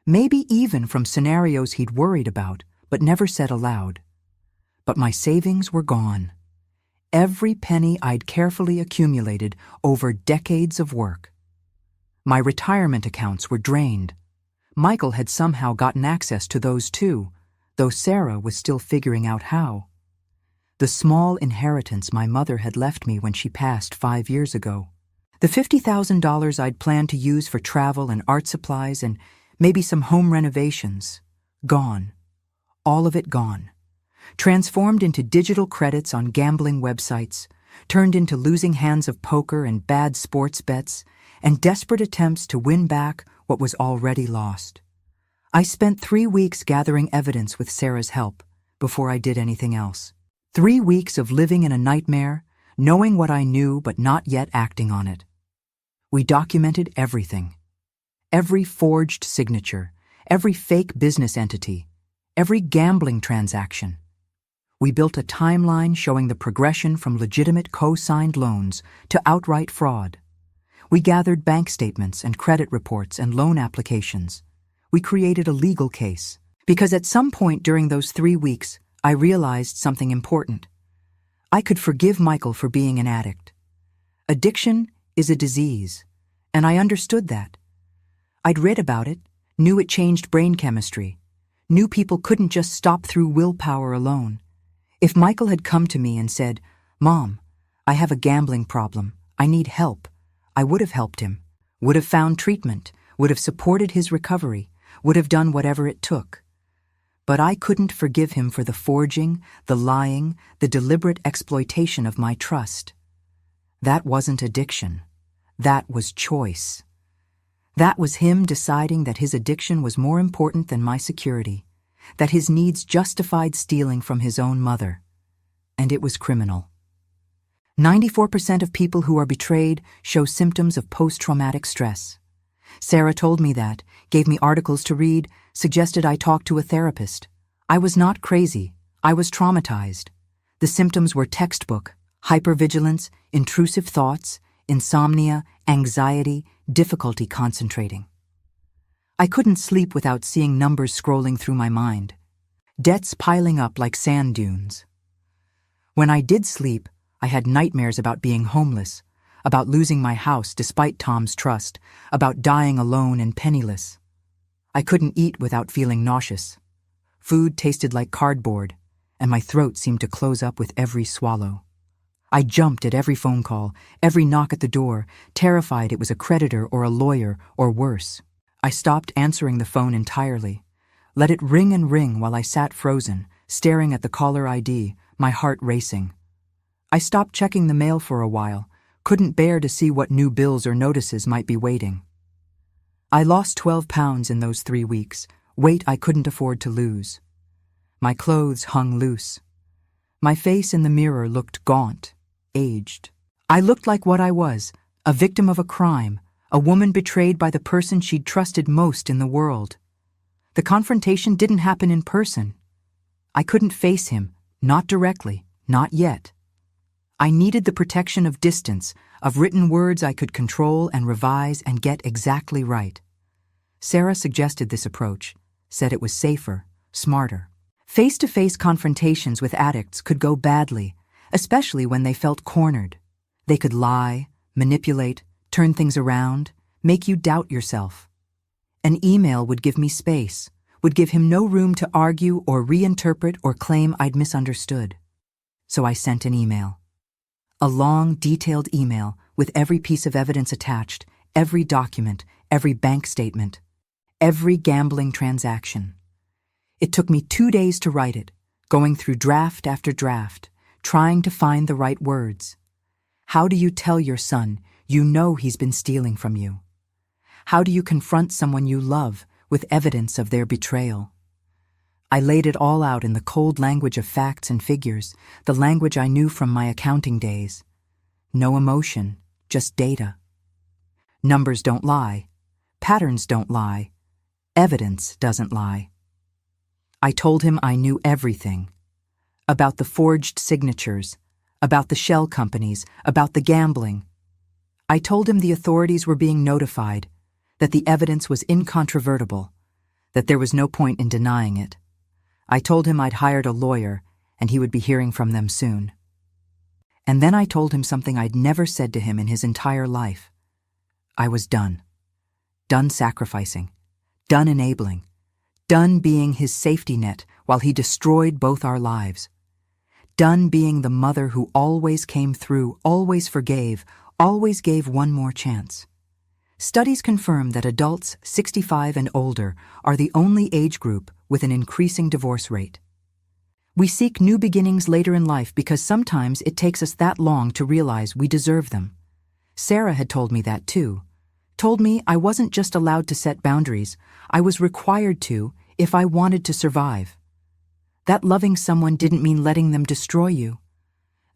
Maybe even from scenarios he'd worried about, but never said aloud. But my savings were gone. Every penny I'd carefully accumulated over decades of work. My retirement accounts were drained. Michael had somehow gotten access to those too, though Sarah was still figuring out how. The small inheritance my mother had left me when she passed 5 years ago. The $50,000 I'd planned to use for travel and art supplies and maybe some home renovations. Gone. All of it gone. Transformed into digital credits on gambling websites, turned into losing hands of poker and bad sports bets, and desperate attempts to win back what was already lost. I spent 3 weeks gathering evidence with Sarah's help before I did anything else. 3 weeks of living in a nightmare, knowing what I knew but not yet acting on it. We documented everything. Every forged signature, every fake business entity, every gambling transaction. We built a timeline showing the progression from legitimate co-signed loans to outright fraud. We gathered bank statements and credit reports and loan applications. We created a legal case, because at some point during those 3 weeks, I realized something important. I could forgive Michael for being an addict. Addiction is a disease, and I understood that. I'd read about it, knew it changed brain chemistry, knew people couldn't just stop through willpower alone. If Michael had come to me and said, "Mom, I have a gambling problem, I need help," I would have helped him, would have found treatment, would have supported his recovery, would have done whatever it took. But I couldn't forgive him for the forging, the lying, the deliberate exploitation of my trust. That wasn't addiction. That was choice. That was him deciding that his addiction was more important than my security, that his needs justified stealing from his own mother. And it was criminal. 94% of people who are betrayed show symptoms of post-traumatic stress. Sarah told me that, gave me articles to read, suggested I talk to a therapist. I was not crazy. I was traumatized. The symptoms were textbook: hypervigilance, intrusive thoughts, insomnia, anxiety, difficulty concentrating. I couldn't sleep without seeing numbers scrolling through my mind. Debts piling up like sand dunes. When I did sleep, I had nightmares about being homeless, about losing my house despite Tom's trust, about dying alone and penniless. I couldn't eat without feeling nauseous. Food tasted like cardboard, and my throat seemed to close up with every swallow. I jumped at every phone call, every knock at the door, terrified it was a creditor or a lawyer or worse. I stopped answering the phone entirely, let it ring and ring while I sat frozen, staring at the caller ID, my heart racing. I stopped checking the mail for a while, couldn't bear to see what new bills or notices might be waiting. I lost 12 pounds in those 3 weeks, weight I couldn't afford to lose. My clothes hung loose. My face in the mirror looked gaunt, aged. I looked like what I was, a victim of a crime, a woman betrayed by the person she'd trusted most in the world. The confrontation didn't happen in person. I couldn't face him, not directly, not yet. I needed the protection of distance, of written words I could control and revise and get exactly right. Sarah suggested this approach, said it was safer, smarter. Face-to-face confrontations with addicts could go badly, especially when they felt cornered. They could lie, manipulate, turn things around, make you doubt yourself. An email would give me space, would give him no room to argue or reinterpret or claim I'd misunderstood. So I sent an email. A long, detailed email with every piece of evidence attached, every document, every bank statement, every gambling transaction. It took me 2 days to write it, going through draft after draft, trying to find the right words. How do you tell your son you know he's been stealing from you? How do you confront someone you love with evidence of their betrayal? I laid it all out in the cold language of facts and figures, the language I knew from my accounting days. No emotion, just data. Numbers don't lie. Patterns don't lie. Evidence doesn't lie. I told him I knew everything. About the forged signatures, about the shell companies, about the gambling. I told him the authorities were being notified, that the evidence was incontrovertible, that there was no point in denying it. I told him I'd hired a lawyer and he would be hearing from them soon. And then I told him something I'd never said to him in his entire life. I was done. Done sacrificing. Done enabling. Done being his safety net while he destroyed both our lives. Done being the mother who always came through, always forgave, always gave one more chance. Studies confirm that adults 65 and older are the only age group with an increasing divorce rate. We seek new beginnings later in life because sometimes it takes us that long to realize we deserve them. Sarah had told me that too. Told me I wasn't just allowed to set boundaries, I was required to if I wanted to survive. That loving someone didn't mean letting them destroy you.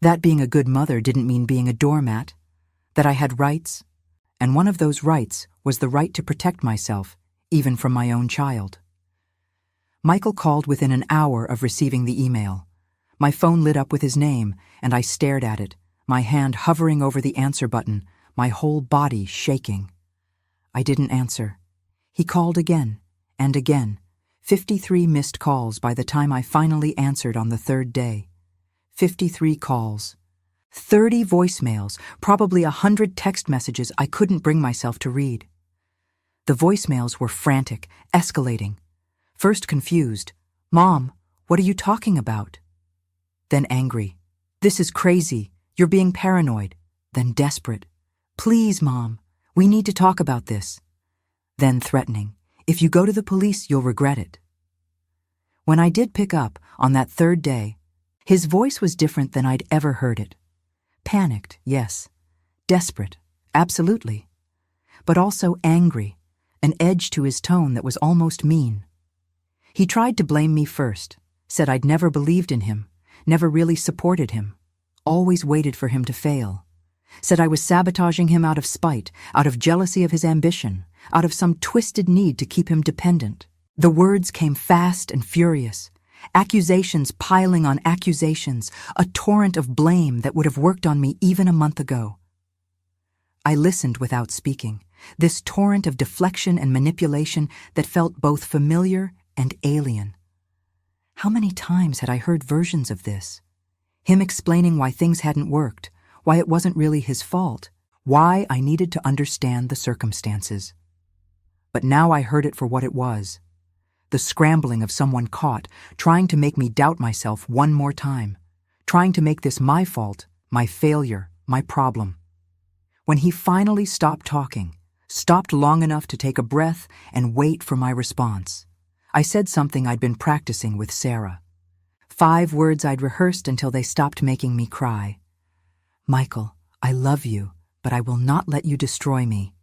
That being a good mother didn't mean being a doormat. That I had rights, and one of those rights was the right to protect myself, even from my own child. Michael called within an hour of receiving the email. My phone lit up with his name, and I stared at it, my hand hovering over the answer button, my whole body shaking. I didn't answer. He called again, and again. 53 missed calls by the time I finally answered on the third day. 53 calls. 30 voicemails, probably 100 text messages I couldn't bring myself to read. The voicemails were frantic, escalating. First confused. Mom, what are you talking about? Then angry. This is crazy. You're being paranoid. Then desperate. Please, Mom, we need to talk about this. Then threatening. If you go to the police, you'll regret it. When I did pick up, on that third day, his voice was different than I'd ever heard it. Panicked, yes. Desperate, absolutely. But also angry, an edge to his tone that was almost mean. He tried to blame me first, said I'd never believed in him, never really supported him, always waited for him to fail. Said I was sabotaging him out of spite, out of jealousy of his ambition, out of some twisted need to keep him dependent. The words came fast and furious. Accusations piling on accusations, a torrent of blame that would have worked on me even a month ago. I listened without speaking, this torrent of deflection and manipulation that felt both familiar and alien. How many times had I heard versions of this? Him explaining why things hadn't worked, why it wasn't really his fault, why I needed to understand the circumstances. But now I heard it for what it was. The scrambling of someone caught, trying to make me doubt myself one more time, trying to make this my fault, my failure, my problem. When he finally stopped talking, stopped long enough to take a breath and wait for my response, I said something I'd been practicing with Sarah. 5 words I'd rehearsed until they stopped making me cry. Michael, I love you, but I will not let you destroy me.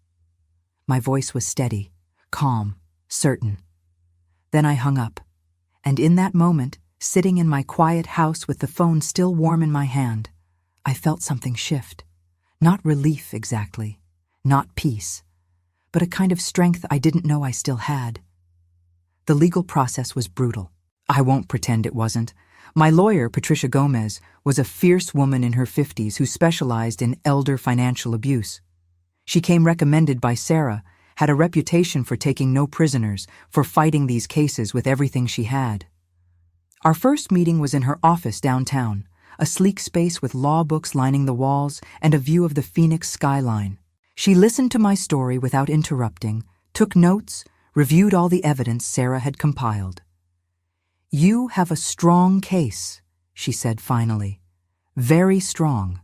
My voice was steady, calm, certain. Then I hung up, and in that moment, sitting in my quiet house with the phone still warm in my hand, I felt something shift. Not relief exactly, not peace, but a kind of strength I didn't know I still had. The legal process was brutal. I won't pretend it wasn't. My lawyer, Patricia Gomez, was a fierce woman in her 50s who specialized in elder financial abuse. She came recommended by Sarah, had a reputation for taking no prisoners, for fighting these cases with everything she had. Our first meeting was in her office downtown, a sleek space with law books lining the walls and a view of the Phoenix skyline. She listened to my story without interrupting, took notes, reviewed all the evidence Sarah had compiled. "You have a strong case," she said finally. Very strong.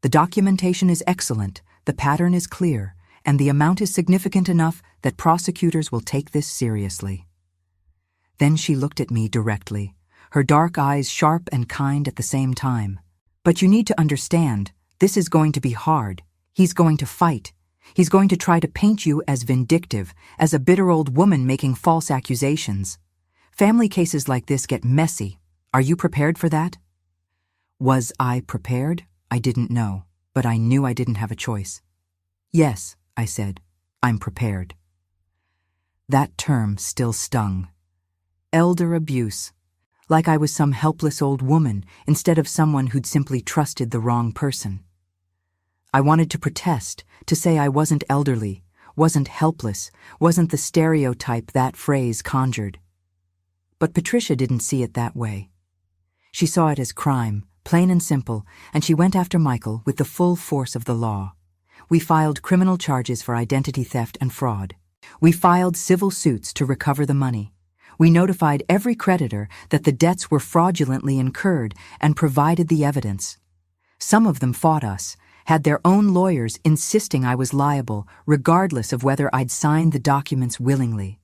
The documentation is excellent, the pattern is clear, and the amount is significant enough that prosecutors will take this seriously." Then she looked at me directly, her dark eyes sharp and kind at the same time. "But you need to understand, this is going to be hard. He's going to fight. He's going to try to paint you as vindictive, as a bitter old woman making false accusations. Family cases like this get messy. Are you prepared for that?" Was I prepared? I didn't know, but I knew I didn't have a choice. "Yes," I said, "I'm prepared." That term still stung. Elder abuse. Like I was some helpless old woman instead of someone who'd simply trusted the wrong person. I wanted to protest, to say I wasn't elderly, wasn't helpless, wasn't the stereotype that phrase conjured. But Patricia didn't see it that way. She saw it as crime, plain and simple, and she went after Michael with the full force of the law. We filed criminal charges for identity theft and fraud. We filed civil suits to recover the money. We notified every creditor that the debts were fraudulently incurred and provided the evidence. Some of them fought us, had their own lawyers insisting I was liable, regardless of whether I'd signed the documents willingly.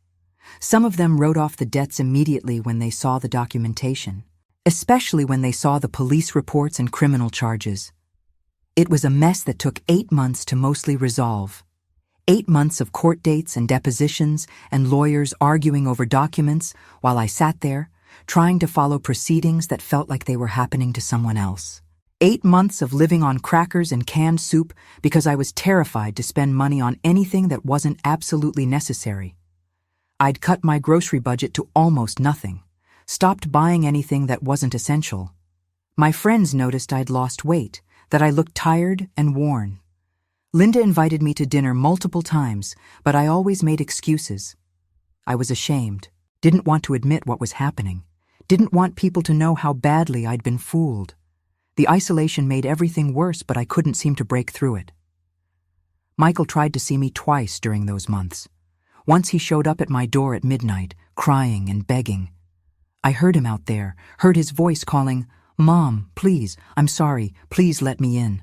Some of them wrote off the debts immediately when they saw the documentation, especially when they saw the police reports and criminal charges. It was a mess that took 8 months to mostly resolve. 8 months of court dates and depositions and lawyers arguing over documents while I sat there, trying to follow proceedings that felt like they were happening to someone else. 8 months of living on crackers and canned soup because I was terrified to spend money on anything that wasn't absolutely necessary. I'd cut my grocery budget to almost nothing, stopped buying anything that wasn't essential. My friends noticed I'd lost weight, that I looked tired and worn. Linda invited me to dinner multiple times, but I always made excuses. I was ashamed, didn't want to admit what was happening, didn't want people to know how badly I'd been fooled. The isolation made everything worse, but I couldn't seem to break through it. Michael tried to see me twice during those months. Once he showed up at my door at midnight, crying and begging. I heard him out there, heard his voice calling, "Mom, please, I'm sorry, please let me in."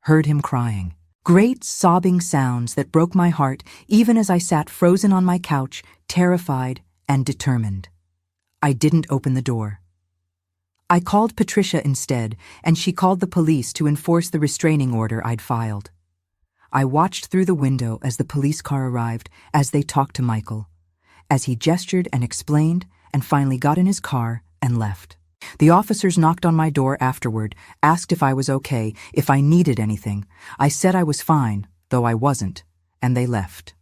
Heard him crying. Great sobbing sounds that broke my heart even as I sat frozen on my couch, terrified and determined. I didn't open the door. I called Patricia instead, and she called the police to enforce the restraining order I'd filed. I watched through the window as the police car arrived, as they talked to Michael, as he gestured and explained and finally got in his car and left. The officers knocked on my door afterward, asked if I was okay, if I needed anything. I said I was fine, though I wasn't, and they left.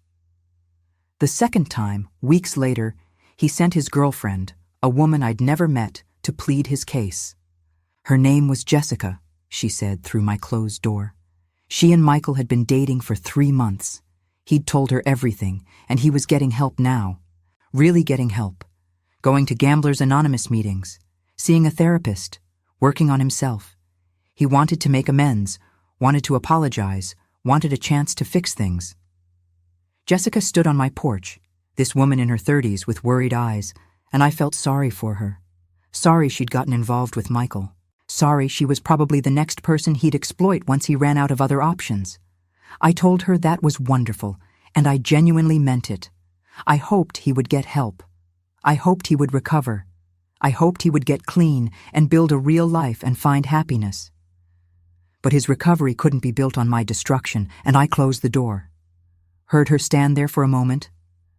The second time, weeks later, he sent his girlfriend, a woman I'd never met, to plead his case. Her name was Jessica, she said through my closed door. She and Michael had been dating for 3 months. He'd told her everything, and he was getting help now. Really getting help. Going to Gamblers Anonymous meetings. Seeing a therapist, working on himself. He wanted to make amends, wanted to apologize, wanted a chance to fix things. Jessica stood on my porch, this woman in her 30s with worried eyes, and I felt sorry for her. Sorry she'd gotten involved with Michael. Sorry she was probably the next person he'd exploit once he ran out of other options. I told her that was wonderful, and I genuinely meant it. I hoped he would get help. I hoped he would recover. I hoped he would get clean and build a real life and find happiness. But his recovery couldn't be built on my destruction, and I closed the door. Heard her stand there for a moment,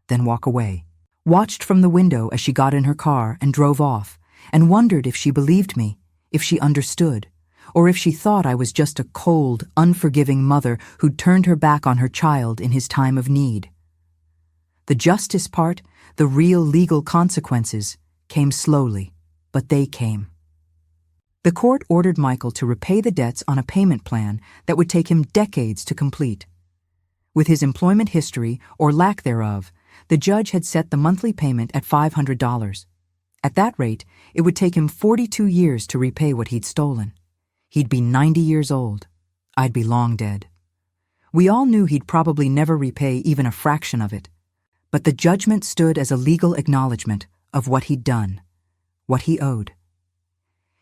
then walk away. Watched from the window as she got in her car and drove off, and wondered if she believed me, if she understood, or if she thought I was just a cold, unforgiving mother who'd turned her back on her child in his time of need. The justice part, the real legal consequences, came slowly, but they came. The court ordered Michael to repay the debts on a payment plan that would take him decades to complete. With his employment history, or lack thereof, the judge had set the monthly payment at $500. At that rate, it would take him 42 years to repay what he'd stolen. He'd be 90 years old. I'd be long dead. We all knew he'd probably never repay even a fraction of it, but the judgment stood as a legal acknowledgement of what he'd done, what he owed.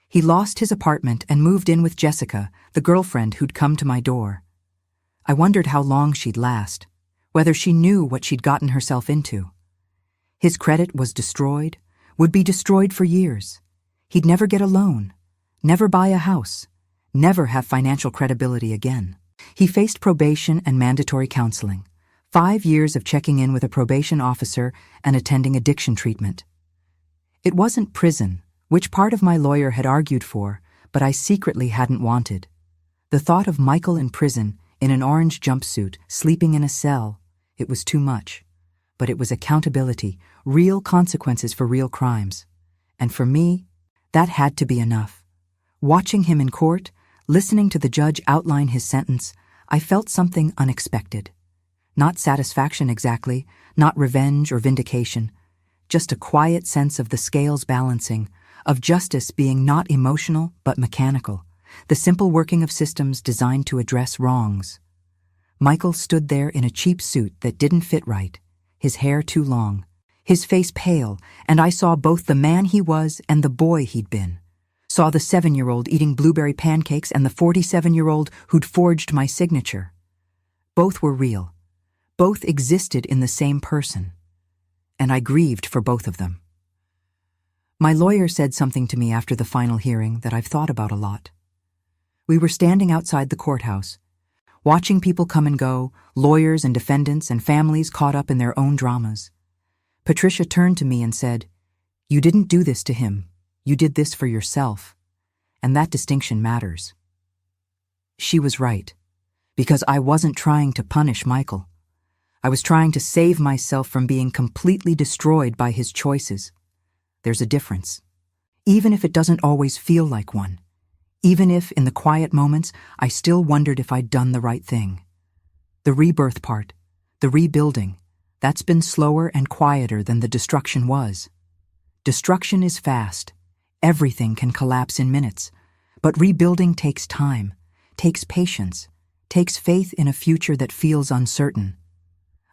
He lost his apartment and moved in with Jessica, the girlfriend who'd come to my door. I wondered how long she'd last, whether she knew what she'd gotten herself into. His credit was destroyed, would be destroyed for years. He'd never get a loan, never buy a house, never have financial credibility again. He faced probation and mandatory counseling, 5 years of checking in with a probation officer and attending addiction treatment. It wasn't prison, which part of my lawyer had argued for, but I secretly hadn't wanted. The thought of Michael in prison, in an orange jumpsuit, sleeping in a cell, it was too much. But it was accountability, real consequences for real crimes. And for me, that had to be enough. Watching him in court, listening to the judge outline his sentence, I felt something unexpected. Not satisfaction exactly, not revenge or vindication, just a quiet sense of the scales balancing, of justice being not emotional but mechanical, the simple working of systems designed to address wrongs. Michael stood there in a cheap suit that didn't fit right, his hair too long, his face pale, and I saw both the man he was and the boy he'd been. Saw the 7-year-old eating blueberry pancakes and the 47-year-old who'd forged my signature. Both were real. Both existed in the same person. And I grieved for both of them. My lawyer said something to me after the final hearing that I've thought about a lot. We were standing outside the courthouse, watching people come and go, lawyers and defendants and families caught up in their own dramas. Patricia turned to me and said, "You didn't do this to him. You did this for yourself. And that distinction matters." She was right, because I wasn't trying to punish Michael. I was trying to save myself from being completely destroyed by his choices. There's a difference. Even if it doesn't always feel like one. Even if, in the quiet moments, I still wondered if I'd done the right thing. The rebirth part, the rebuilding, that's been slower and quieter than the destruction was. Destruction is fast. Everything can collapse in minutes. But rebuilding takes time, takes patience, takes faith in a future that feels uncertain.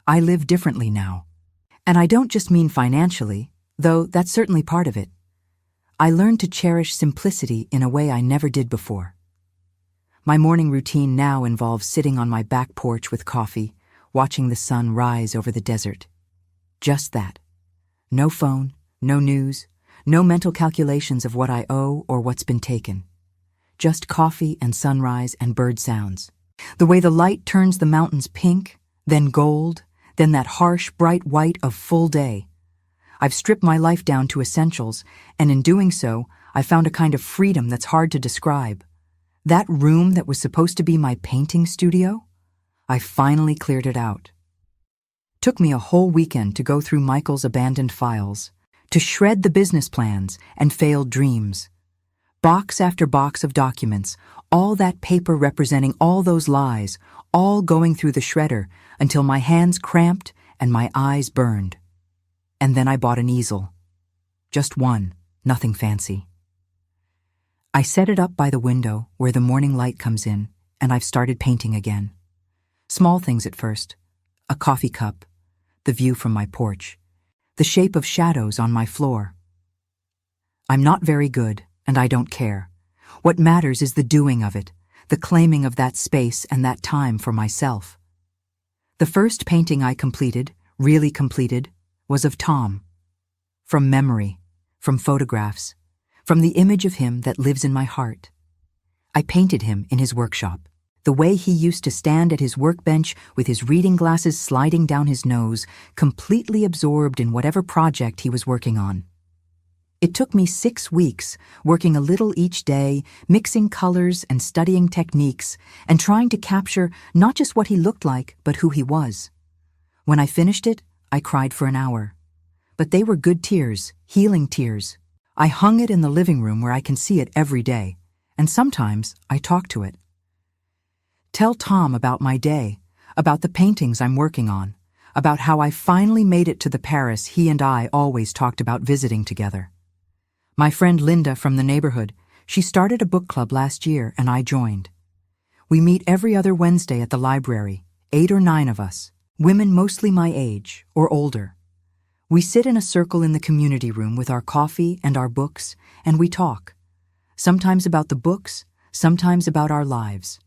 I live differently now. And I don't just mean financially, though that's certainly part of it. I learned to cherish simplicity in a way I never did before. My morning routine now involves sitting on my back porch with coffee, watching the sun rise over the desert. Just that. No phone, no news, no mental calculations of what I owe or what's been taken. Just coffee and sunrise and bird sounds. The way the light turns the mountains pink, then gold, then that harsh, bright white of full day. I've stripped my life down to essentials, and in doing so, I found a kind of freedom that's hard to describe. That room that was supposed to be my painting studio, I finally cleared it out. Took me a whole weekend to go through Michael's abandoned files, to shred the business plans and failed dreams. Box after box of documents, all that paper representing all those lies, all going through the shredder until my hands cramped and my eyes burned. And then I bought an easel. Just one, nothing fancy. I set it up by the window where the morning light comes in, and I've started painting again. Small things at first. A coffee cup, the view from my porch, the shape of shadows on my floor. I'm not very good, and I don't care. What matters is the doing of it, the claiming of that space and that time for myself. The first painting I completed, really completed, was of Tom. From memory, from photographs, from the image of him that lives in my heart. I painted him in his workshop, the way he used to stand at his workbench with his reading glasses sliding down his nose, completely absorbed in whatever project he was working on. It took me 6 weeks, working a little each day, mixing colors and studying techniques, and trying to capture not just what he looked like, but who he was. When I finished it, I cried for an hour. But they were good tears, healing tears. I hung it in the living room where I can see it every day, and sometimes I talk to it. Tell Tom about my day, about the paintings I'm working on, about how I finally made it to the Paris he and I always talked about visiting together. My friend Linda from the neighborhood, she started a book club last year and I joined. We meet every other Wednesday at the library, 8 or 9 of us, women mostly my age or older. We sit in a circle in the community room with our coffee and our books, and we talk. sometimes about the books, sometimes about our lives.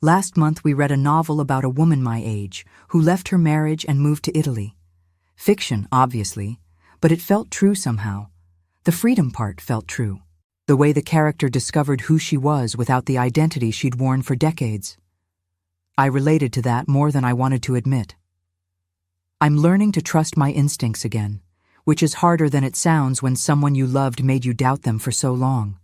Last month we read a novel about a woman my age who left her marriage and moved to Italy. Fiction, obviously, but it felt true somehow. The freedom part felt true. The way the character discovered who she was without the identity she'd worn for decades. I related to that more than I wanted to admit. I'm learning to trust my instincts again, which is harder than it sounds when someone you loved made you doubt them for so long.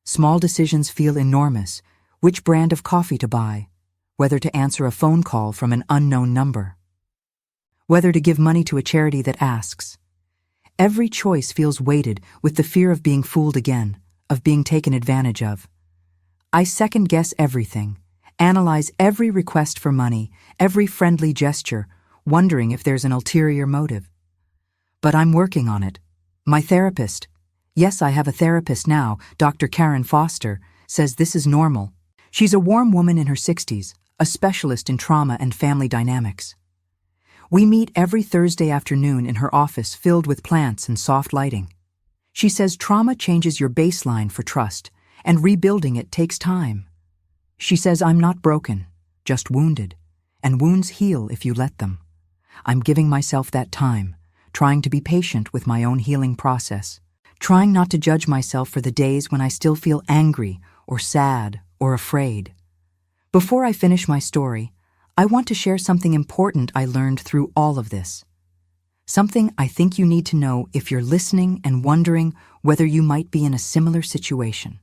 Small decisions feel enormous. Which brand of coffee to buy, whether to answer a phone call from an unknown number, whether to give money to a charity that asks. Every choice feels weighted with the fear of being fooled again, of being taken advantage of. I second-guess everything, analyze every request for money, every friendly gesture, wondering if there's an ulterior motive. But I'm working on it. My therapist, yes, I have a therapist now, Dr. Karen Foster, says this is normal. She's a warm woman in her 60s, a specialist in trauma and family dynamics. We meet every Thursday afternoon in her office filled with plants and soft lighting. She says trauma changes your baseline for trust, and rebuilding it takes time. She says I'm not broken, just wounded, and wounds heal if you let them. I'm giving myself that time, trying to be patient with my own healing process, trying not to judge myself for the days when I still feel angry or sad or afraid. Before I finish my story, I want to share something important I learned through all of this. Something I think you need to know if you're listening and wondering whether you might be in a similar situation.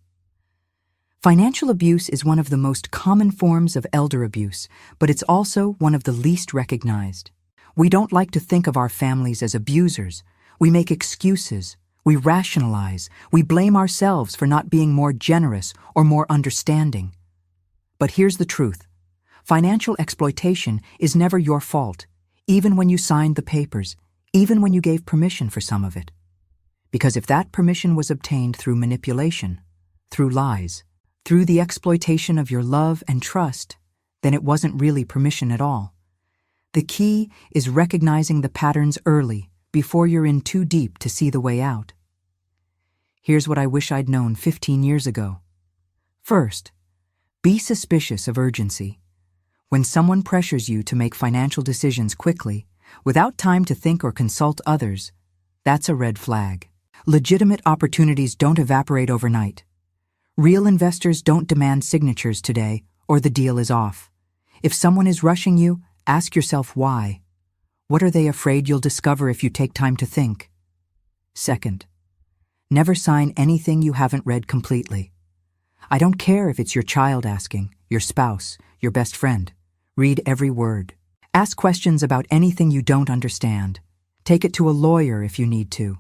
Financial abuse is one of the most common forms of elder abuse, but it's also one of the least recognized. We don't like to think of our families as abusers. We make excuses. We rationalize, we blame ourselves for not being more generous or more understanding. But here's the truth. Financial exploitation is never your fault, even when you signed the papers, even when you gave permission for some of it. Because if that permission was obtained through manipulation, through lies, through the exploitation of your love and trust, then it wasn't really permission at all. The key is recognizing the patterns early, before you're in too deep to see the way out. Here's what I wish I'd known 15 years ago. First, be suspicious of urgency. When someone pressures you to make financial decisions quickly, without time to think or consult others, that's a red flag. Legitimate opportunities don't evaporate overnight. Real investors don't demand signatures today, or the deal is off. If someone is rushing you, ask yourself why. What are they afraid you'll discover if you take time to think? Second, never sign anything you haven't read completely. I don't care if it's your child asking, your spouse, your best friend. Read every word. Ask questions about anything you don't understand. Take it to a lawyer if you need to.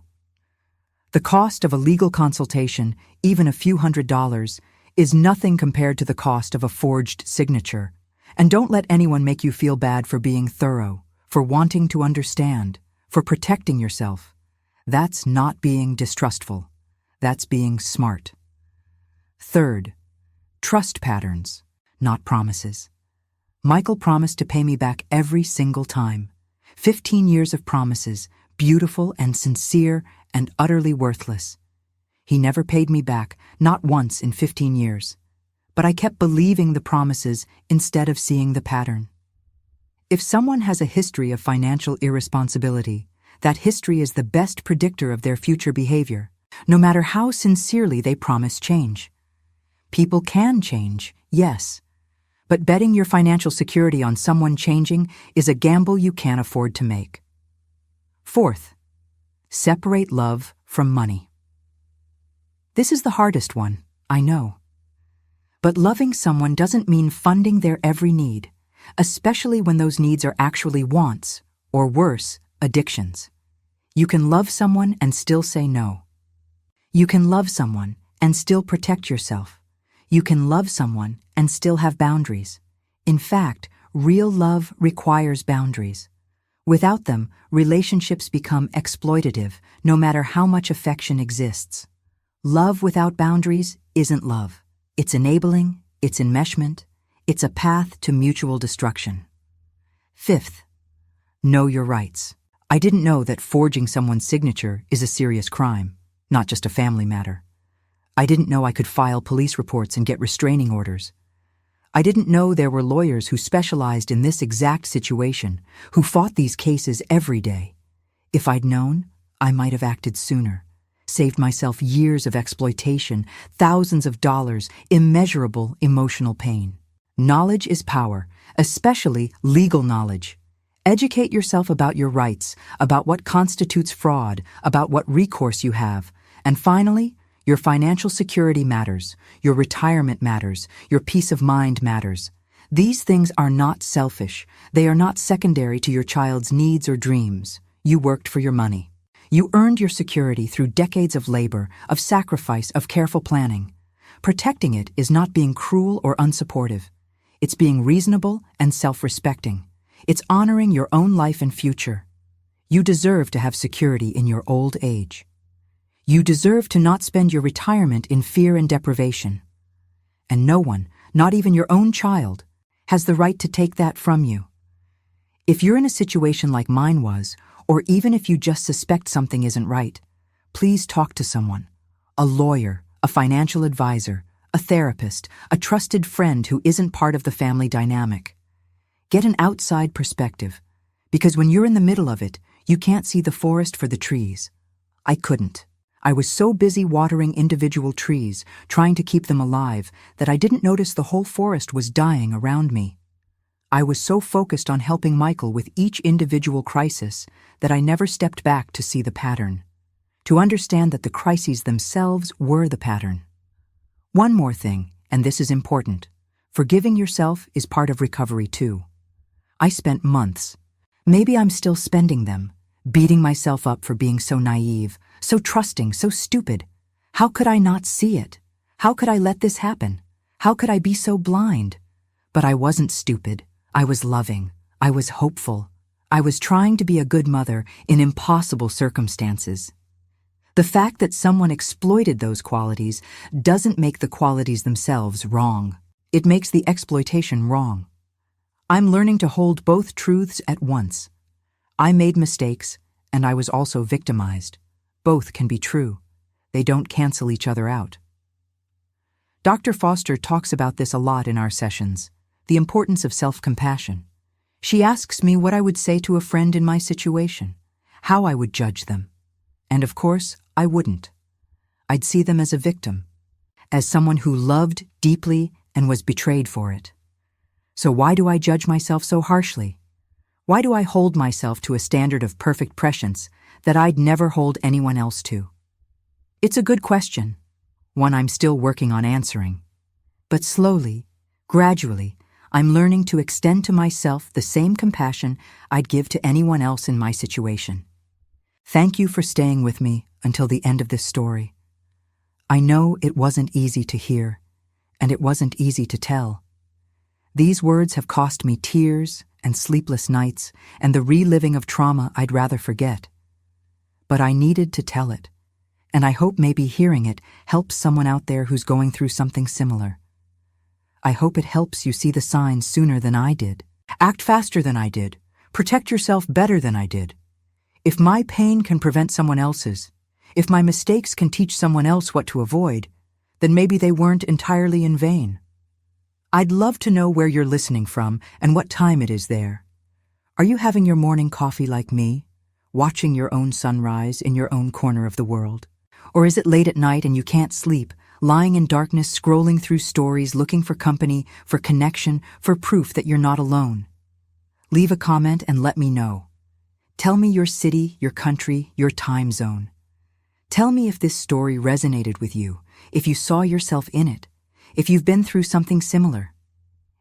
The cost of a legal consultation, even a few $100s, is nothing compared to the cost of a forged signature. And don't let anyone make you feel bad for being thorough, for wanting to understand, for protecting yourself. That's not being distrustful. That's being smart. Third, trust patterns, not promises. Michael promised to pay me back every single time. 15 years of promises, beautiful and sincere and utterly worthless. He never paid me back, not once in 15 years. But I kept believing the promises instead of seeing the pattern. If someone has a history of financial irresponsibility, that history is the best predictor of their future behavior, no matter how sincerely they promise change. People can change, yes, but betting your financial security on someone changing is a gamble you can't afford to make. Fourth, separate love from money. This is the hardest one, I know. But loving someone doesn't mean funding their every need, especially when those needs are actually wants, or worse, addictions. You can love someone and still say no. You can love someone and still protect yourself. You can love someone and still have boundaries. In fact, real love requires boundaries. Without them, relationships become exploitative, no matter how much affection exists. Love without boundaries isn't love. It's enabling, it's enmeshment, it's a path to mutual destruction. Fifth, know your rights. I didn't know that forging someone's signature is a serious crime, not just a family matter. I didn't know I could file police reports and get restraining orders. I didn't know there were lawyers who specialized in this exact situation, who fought these cases every day. If I'd known, I might have acted sooner, saved myself years of exploitation, thousands of dollars, immeasurable emotional pain. Knowledge is power, especially legal knowledge. Educate yourself about your rights, about what constitutes fraud, about what recourse you have, and finally, your financial security matters, your retirement matters, your peace of mind matters. These things are not selfish. They are not secondary to your child's needs or dreams. You worked for your money. You earned your security through decades of labor, of sacrifice, of careful planning. Protecting it is not being cruel or unsupportive. It's being reasonable and self-respecting. It's honoring your own life and future. You deserve to have security in your old age. You deserve to not spend your retirement in fear and deprivation. And no one, not even your own child, has the right to take that from you. If you're in a situation like mine was, or even if you just suspect something isn't right, please talk to someone. A lawyer, a financial advisor, a therapist, a trusted friend who isn't part of the family dynamic. Get an outside perspective, because when you're in the middle of it, you can't see the forest for the trees. I couldn't. I was so busy watering individual trees, trying to keep them alive, that I didn't notice the whole forest was dying around me. I was so focused on helping Michael with each individual crisis that I never stepped back to see the pattern, to understand that the crises themselves were the pattern. One more thing, and this is important. Forgiving yourself is part of recovery too. I spent months, maybe I'm still spending them, beating myself up for being so naive, so trusting, so stupid. How could I not see it? How could I let this happen? How could I be so blind? But I wasn't stupid. I was loving. I was hopeful. I was trying to be a good mother in impossible circumstances. The fact that someone exploited those qualities doesn't make the qualities themselves wrong. It makes the exploitation wrong. I'm learning to hold both truths at once. I made mistakes, and I was also victimized. Both can be true. They don't cancel each other out. Dr. Foster talks about this a lot in our sessions, the importance of self-compassion. She asks me what I would say to a friend in my situation, how I would judge them. And of course, I wouldn't. I'd see them as a victim, as someone who loved deeply and was betrayed for it. So why do I judge myself so harshly? Why do I hold myself to a standard of perfect prescience that I'd never hold anyone else to? It's a good question, one I'm still working on answering. But slowly, gradually, I'm learning to extend to myself the same compassion I'd give to anyone else in my situation. Thank you for staying with me until the end of this story. I know it wasn't easy to hear, and it wasn't easy to tell. These words have cost me tears and sleepless nights and the reliving of trauma I'd rather forget. But I needed to tell it, and I hope maybe hearing it helps someone out there who's going through something similar. I hope it helps you see the signs sooner than I did. Act faster than I did. Protect yourself better than I did. If my pain can prevent someone else's, if my mistakes can teach someone else what to avoid, then maybe they weren't entirely in vain. I'd love to know where you're listening from and what time it is there. Are you having your morning coffee like me, watching your own sunrise in your own corner of the world? Or is it late at night and you can't sleep, lying in darkness, scrolling through stories, looking for company, for connection, for proof that you're not alone? Leave a comment and let me know. Tell me your city, your country, your time zone. Tell me if this story resonated with you, if you saw yourself in it, if you've been through something similar.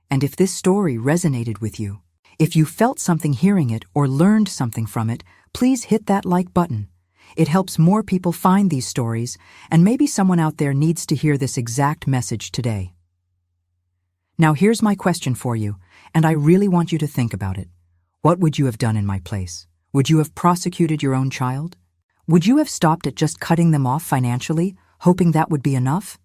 And if this story resonated with you, if you felt something hearing it or learned something from it, please hit that like button. It helps more people find these stories, and maybe someone out there needs to hear this exact message today. Now here's my question for you, and I really want you to think about it. What would you have done in my place? Would you have prosecuted your own child? Would you have stopped at just cutting them off financially, hoping that would be enough?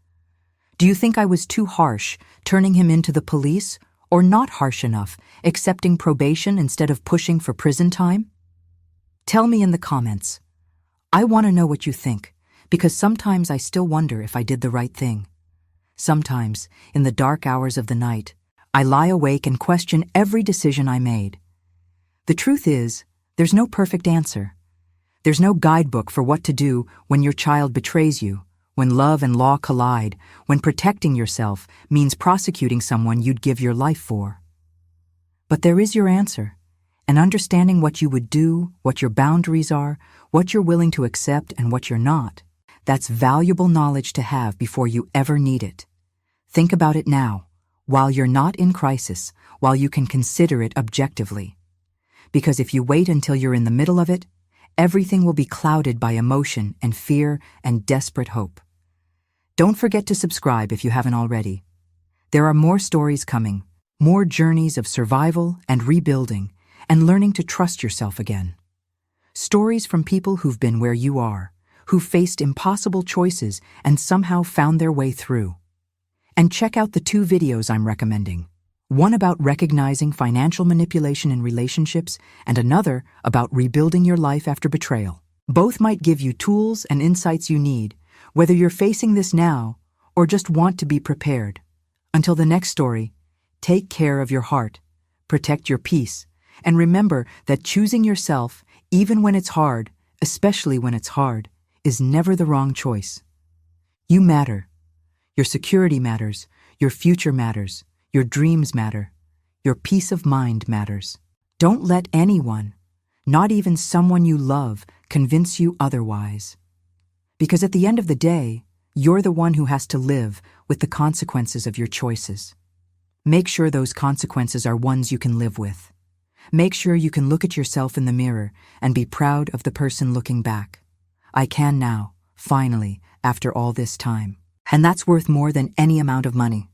Do you think I was too harsh, turning him into the police, or not harsh enough, accepting probation instead of pushing for prison time? Tell me in the comments. I want to know what you think, Because sometimes I still wonder if I did the right thing. Sometimes, in the dark hours of the night, I lie awake and question every decision I made. The truth is, there's no perfect answer. There's no guidebook for what to do when your child betrays you, when love and law collide, when protecting yourself means prosecuting someone you'd give your life for. But there is your answer, and understanding what you would do, what your boundaries are, what you're willing to accept and what you're not. That's valuable knowledge to have before you ever need it. Think about it now, while you're not in crisis, while you can consider it objectively. Because if you wait until you're in the middle of it, everything will be clouded by emotion and fear and desperate hope. Don't forget to subscribe if you haven't already. There are more stories coming, more journeys of survival and rebuilding, and learning to trust yourself again. Stories from people who've been where you are, who faced impossible choices and somehow found their way through. And check out the 2 videos I'm recommending. One about recognizing financial manipulation in relationships and another about rebuilding your life after betrayal. Both might give you tools and insights you need, whether you're facing this now or just want to be prepared. Until the next story, take care of your heart, protect your peace, and remember that choosing yourself, even when it's hard, especially when it's hard, is never the wrong choice. You matter. Your security matters, your future matters, your dreams matter, your peace of mind matters. Don't let anyone, not even someone you love, convince you otherwise. Because at the end of the day, you're the one who has to live with the consequences of your choices. Make sure those consequences are ones you can live with. Make sure you can look at yourself in the mirror and be proud of the person looking back. I can now, finally, after all this time. And that's worth more than any amount of money.